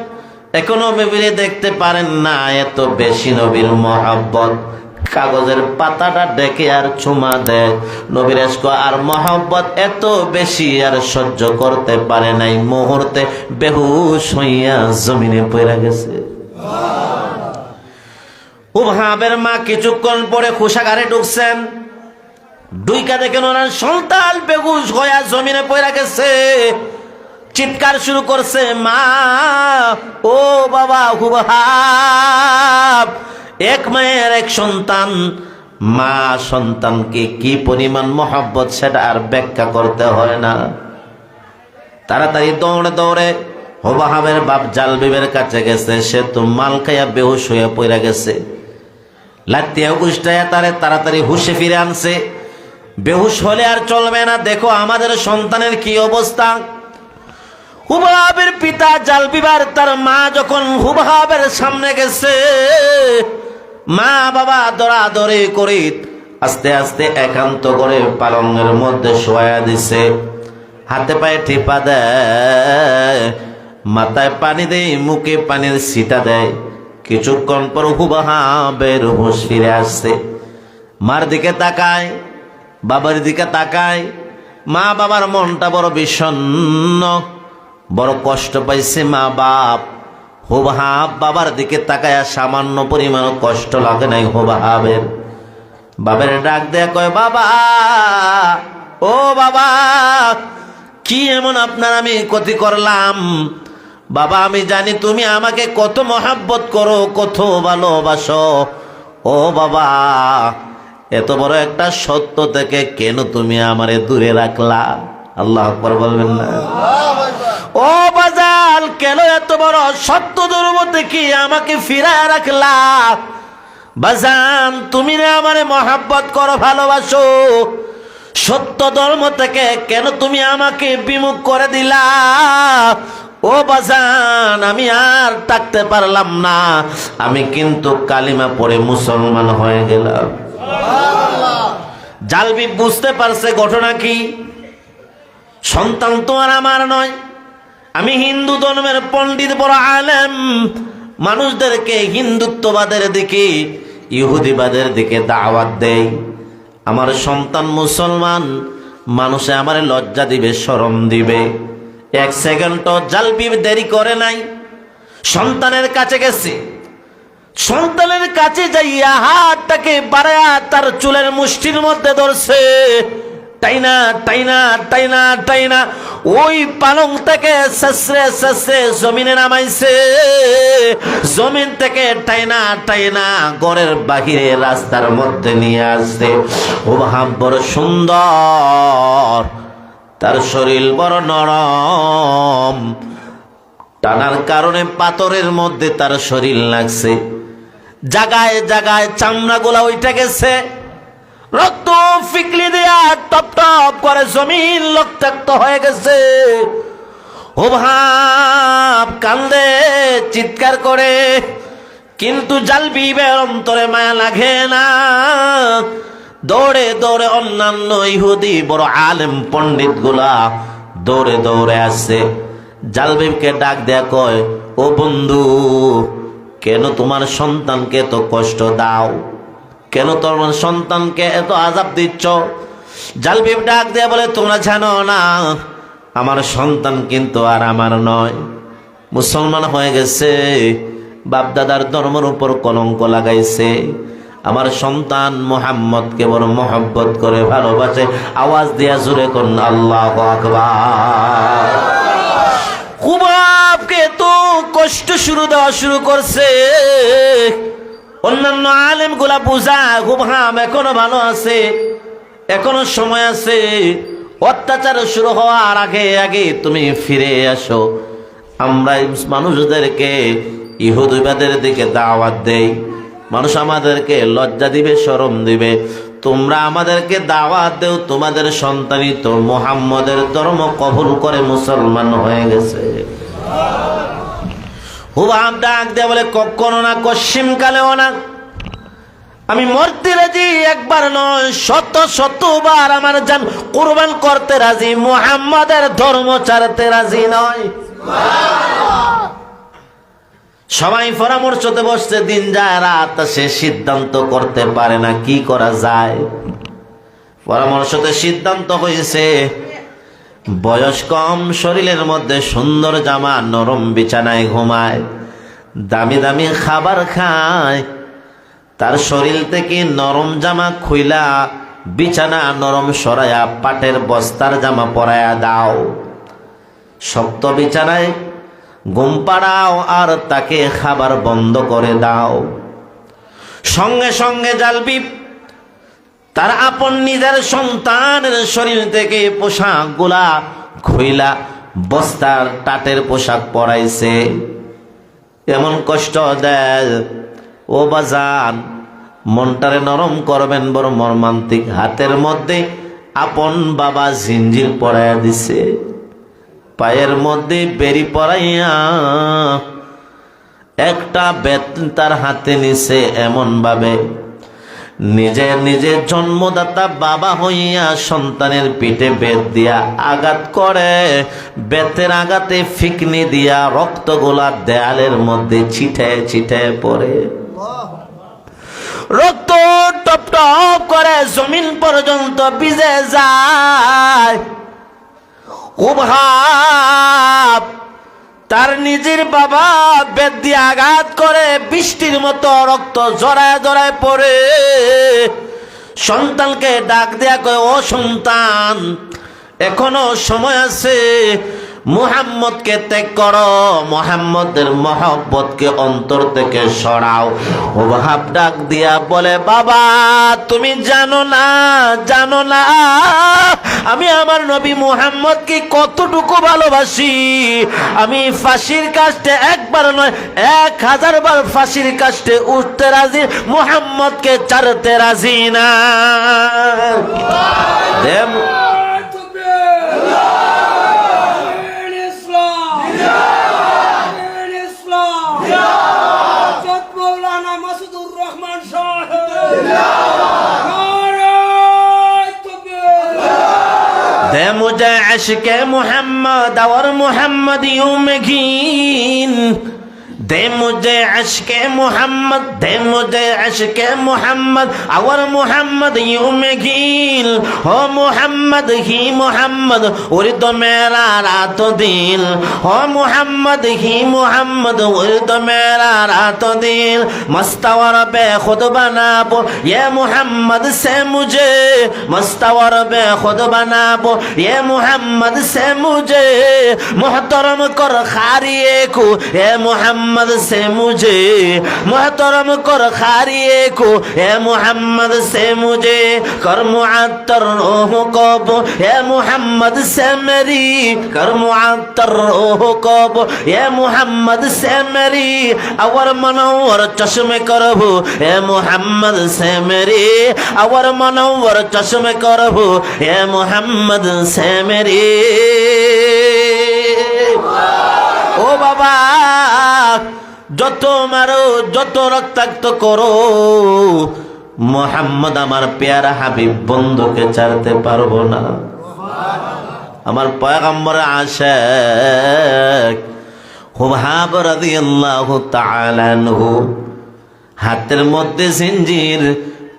A: এখনো নবীরে দেখতে পারেন না, এত বেশি নবীর মহব্বত। কাগজের পাতাটা ডেকে আর চুমা দেয়। নবীর ইশক আর মহব্বত এত বেশি আর সহ্য করতে পারে নাই, মুহূর্তে বেহুশ হইয়া জমিনে পড়ে গেছে। উহাবের মা কিছুক্ষণ পরে কোষাগারে ঢুকছেন, ঢুইকা দেখেন ওনার সন্তান বেহুশ হইয়া জমিনে পড়ে গেছে। চিৎকার শুরু করছে, মা ও বাবা হুবাব। এক মায়ের এক সন্তান, মা সন্তানকে কি পরিমাণ মহব্বত সেটা আর ব্যাখ্যা করতে হয় না। তাড়াতাড়ি দৌড়ে দৌড়ে হুবাবের বাপ জালবিবের কাছে গেছে। সে তো মাল খাইয়া বেহুশ হইয়া পড়ে গেছে। লাত্তিয়া উষ্টাইয়া তারে তাড়াতাড়ি হুশে ফিরে আনছে। বেহুশ হলে আর চলবে না, দেখো আমাদের সন্তানের কি অবস্থা। হুবাবের পিতা জালবিবার তার মা যখন হুবাবের সামনে গেছে, মা বাবা দরাদরি করে আস্তে আস্তে একান্ত করে পালঙ্গের মধ্যে শোয়া দিছে। হাতে পায়ে টিপা দেয়, মাথায় পানি দেয়, মুখে পানির ছিটা দেয়। কিছুক্ষণ পর হুবাবের হুঁশ ফিরে আসছে। মার দিকে তাকায়, বাবার দিকে তাকায়। মা বাবার মনটা বড় বিষণ্ণ, বড় কষ্ট পাইছে মা বাপ। হুবাব বাবার দিকে তাকায়, সামান্য পরিমাণ কষ্ট লাগে নাই হুবাবের। বাবার ডাক দেয়া কয়, বাবা ও বাবা, কি এমন আপনার আমি ক্ষতি করলাম? বাবা আমি জানি তুমি আমাকে কত মহব্বত করো, কত ভালোবাসো। ও বাবা, এত বড় একটা সত্য থেকে কেন তুমি আমারে দূরে রাখলা? আল্লাহু আকবার বলবেন না? ও বাজাল, কেন এত বড় সত্য ধর্ম থেকে আমাকে ফিরায় রাখলা? বাজান তুমি না আমারে মহব্বত করো, ভালোবাসো, সত্য ধর্ম থেকে কেন তুমি আমাকে বিমুখ করে দিলা? ও বাজান, আমি আর থাকতে পারলাম না, আমি কিন্তু কালিমা পড়ে মুসলমান হয়ে গেলাম। জালবি বুঝতে পারছে ঘটনা কি। সন্তান তো আর আমার নয়, আমি হিন্দু ধর্মের পণ্ডিত, বড় আলেম, মানুষদেরকে হিন্দুত্ববাদের দিকে, ইহুদিবাদের দিকে দাওয়াত দেই। আমার সন্তান মুসলমান, মানুষে আমারে লজ্জা দিবে, শরম দিবে। এক সেকেন্ডও জালবি দেরি করে নাই, সন্তানের কাছে গেছে। সন্তানের কাছে যাইয়া হাতটাকে বাড়ায়া তার চুলের মুষ্টির মধ্যে ধরছে। টাইনা টাইনা টাইনা টাইনা ওই পালং থেকে শেষরে শেষরে জমিনে নামাইছে। জমিন থেকে টাইনা টাইনা ঘরের বাহিরে রাস্তার মধ্যে নিয়ে আসছে। ও ভাব বড় সুন্দর, তার শরীর বড় নরম, টানার কারণে পাথরের মধ্যে তার শরীর লাগছে। জায়গায় জায়গায় চামড়াগুলা উঠে গেছে, রক্ত ফিকলি দিয়া টপ টপ করে জমিন রক্তাক্ত হয়ে গেছে। ও ভাব কান্দে চিৎকার করে, কিন্তু জালবিবের অন্তরে মায়া লাগে না। দৌড়ে দৌড়ে অন্যান্য ইহুদি বড় আলেম পণ্ডিত গুলা দৌড়ে দৌড়ে আসছে। জালবিবকে ডাক দেয়া কয়, ও বন্ধু, কেন তোমার সন্তানকে এত কষ্ট দাও? কেন তোমার সন্তানকে এত আযাব দিচ্ছ? জালবিব ডাক দেয়া বলে, তোমরা জানো না আমার সন্তান কিন্তু আর আমার নয়, মুসলমান হয়ে গেছে, বাপদাদার ধর্মের উপর কলঙ্ক লাগাইছে। আমার সন্তান মুহাম্মদকে বড় মহব্বত করে ভালোবাসে। আওয়াজ দিয়া জোরে কোন আল্লাহু আকবার। খুবাবকে তো কষ্ট দেওয়া শুরু করছে। অন্যান্য আলেম গুলা বুঝা, খুবাব এখনো ভালো আছে, এখনো সময় আছে, অত্যাচার শুরু হওয়ার আগে আগে তুমি ফিরে আসো। আমরা মানুষদেরকে ইহুদিবাদের দিকে দাওয়াত দেই, মানুষ আমাদেরকে লজ্জা দিবে, শরম দিবে। তোমরা আমাদেরকে দাওয়াত দেও, তোমাদের সন্তানই তো মুহাম্মদের ধর্ম কবুল করে মুসলমান হয়ে গেছে। হুবাব ডাক দেয়া বলে, কখনো না, কশিম কালেও না, আমি মরতে রাজি, একবার নয় শত শতবার আমার জান কুরবান করতে রাজি, মুহাম্মাদের ধর্ম ছাড়তে রাজি নয়। সবাই পরামর্শতে বসছে, দিন যায় রাত সে সিদ্ধান্ত করতে পারে না কি করা যায়। পরামর্শতে সিদ্ধান্ত হয়েছে, বয়স কম, শরীরের মধ্যে সুন্দর জামা, নরম বিছানায় ঘুমায়, দামি দামি খাবার খায়, তার শরীর থেকে নরম জামা খুইলা বিছানা নরম সরায়া পাটের বস্তার জামা পরায়া দাও, শক্ত বিছানায় ঘুম পাড়াও, আর তাকে খাবার বন্ধ করে দাও। সঙ্গে সঙ্গে জালবিব তার আপন নিজের সন্তানের শরীর থেকে পোশাক গুলা খুইলা বস্তার টাটের পোশাক পরাইছে। এমন কষ্ট দেয় ও বাজান, মনটারে নরম করবেন বড় মর্মান্তিক। হাতের মধ্যে আপন বাবা জিঞ্জির পরাইয়া দিছে, পায়ের মধ্যে বেরি পরাইয়া একটা বেত তার হাতে নিছে, এমন ভাবে নিজে জন্মদাতা বাবা হইয়া সন্তানের পিঠে বেত দিয়া আঘাত করে। বেতের আঘাতে ফিকনি দিয়া রক্তগুলা দেয়ালের মধ্যে ছিটে ছিটে পড়ে, রক্ত টপ টপ করে জমিন পর্যন্ত ভিজে যায়। খুবাব তার নিজের বাবা বেত দিয়ে আঘাত করে, বৃষ্টির মতো রক্ত জড়ায় জড়ায় পড়ে। সন্তানকে ডাক দেয়া কয়, ও সন্তান, এখনো সময় আছে, মুহাম্মদকে ত্যাগ করো, মুহাম্মদের মহব্বতকে অন্তর থেকে সরাও। ওহাব ডাক দিয়া বলে, বাবা তুমি জানো না আমি আমার নবী মুহাম্মদকে কতটুকু ভালোবাসি। আমি ফাঁসির কাস্টে একবার নয় 1000 বার ফাঁসির কাস্টে উঠতে রাজি, মুহাম্মদকে ছাড়তে রাজি না। दे मुझे इश्क़ मोहम्मद और मोहम्मदियों में घीन, दे मुझे इश्क़े मोहम्मद, दे मुझे इश्क़े मोहम्मद, और मोहम्मद यूं में गिल हो मोहम्मद ही मोहम्मद, उर्द मेरा रातों दिल हो मोहम्मद ही मोहम्मद, उर्द मेरा रातों दिल, मस्तवर बेखुद बनाबो ये मोहम्मद से मुझे, मस्तवर बेखुद बनाबो ये मोहम्मद से मुझे, मोहतरम कर खारिए को ये मोहम्मद से मुझे, मोहतरम कर खारिए को ये मोहम्मद से मुझे, कर मुअत्तर रूह कब ये मोहम्मद से मेरी, कर मुअत्तर रूह कब ये मोहम्मद से मेरी, और मनोवर चश्मे करबो ये मोहम्मद से मेरी, और मनोवर चश्मे करबो ये मोहम्मद से मेरी। ও বাবা, যত মারো যত রক্তাক্ত করো, মোহাম্মদ আমার পেয়ারা হাবিব বন্ধুকে ছাড়তে পারবো না। আমার পয়গম্বরের আশিক হুবহাব রাদিয়াল্লাহু তাআলা আনহু হাতের মধ্যে জিঞ্জির,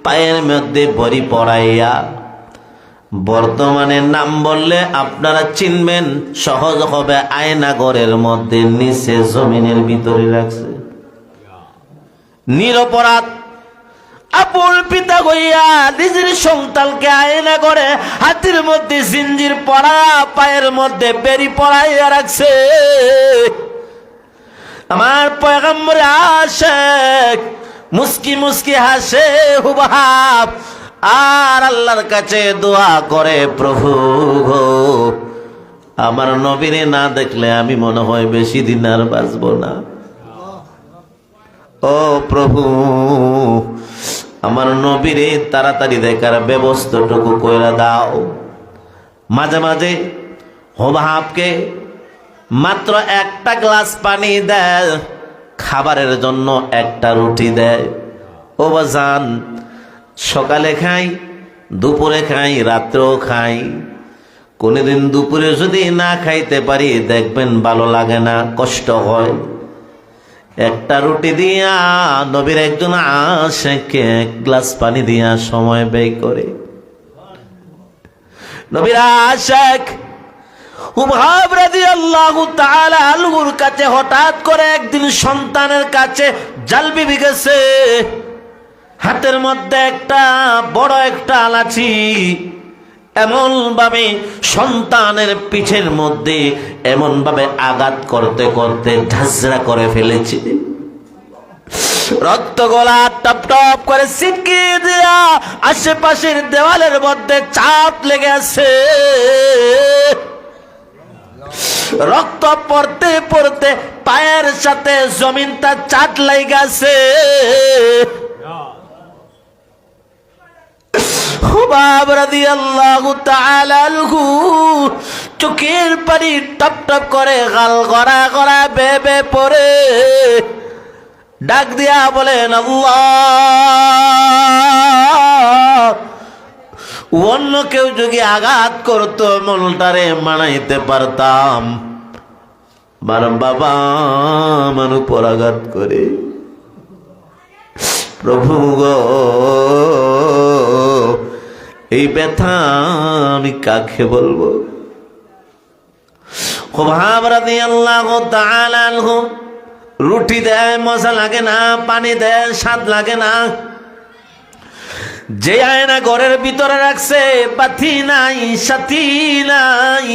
A: পায়ের মধ্যে বড়ি পরাইয়া, বর্তমানে নাম বললে আপনারা চিনবেন, সহজ হবে, আয়নাগরের মধ্যে নিচে জমিনের ভিতরে রাখছে। নিরপরাধ আপন পিতা হইয়া নিজের সন্তানকে আয়না করে হাতের মধ্যে জিঞ্জির পরা, পায়ের মধ্যে বেড়ি পরাইয়া রাখছে। আমার পয়গম্বরের আশিক মুস্কি মুস্কি হাসে হুবহাব, আর আল্লাহর কাছে দোয়া করে, প্রভু গো আমার নবীরে না দেখলে আমি মনে হয় বেশি দিন আর বাঁচব না। ও প্রভু আমার নবীরে তাড়াতাড়ি দেখার ব্যবস্থাটুকু কইরা দাও। মাঝে মাঝে হুবহাবকে মাত্র একটা গ্লাস পানি দেয়, খাবারের জন্য একটা রুটি দেয়। ও বাজান, সকালে খাই, দুপুরে খাই, রাত্রেও খাই। কোনদিন দুপুরে যদি না খাইতে পারি দেখবেন ভালো লাগে না, কষ্ট হয়। একটা রুটি দিয়া নবীর একজন আশিককে এক গ্লাস পানি দিয়া সময় ব্যয় করে। নবীর আশিক হুবহাব রাদিয়াল্লাহু তাআলা আনহুর কাছে হঠাৎ করে একদিন সন্তানের কাছে জাল বিবি গেছে, হাতের মধ্যে একটা বড় একটা লাঠি, এমন ভাবে সন্তানের পিঠের মধ্যে এমন ভাবে আঘাত করতে করতে ঝাঁঝরা করে ফেলেছে। রক্ত গলা টপ টপ করে ছিটকে দেয়া আশেপাশের দেওয়ালের মধ্যে চাপ লেগে আছে। রক্ত পড়তে পড়তে পায়ের সাথে জমিনটা চাট লেগেছে। হুবহাব রাদিয়াল্লাহু তাআলা আনহু চোখের পানি টপ টপ করে গাল গড়া গড়া বেবে পড়ে ডাক দিয়া বলেন, আল্লাহ, অন্য কেউ যদি আঘাত করতো মনটারে মানাইতে পারতাম, আমার বাবা আমার উপর আঘাত করে। প্রভু গো, এই ব্যথা আমি কাকে বলবো? হুবহাব রাদিয়াল্লাহু তাআলা আনহু রুটি দেয়, মজা লাগে না, পানি দেয়, স্বাদ লাগে না। যে আয়না ঘরের ভিতরে রাখছে, বাতি নাই, সাথী নাই,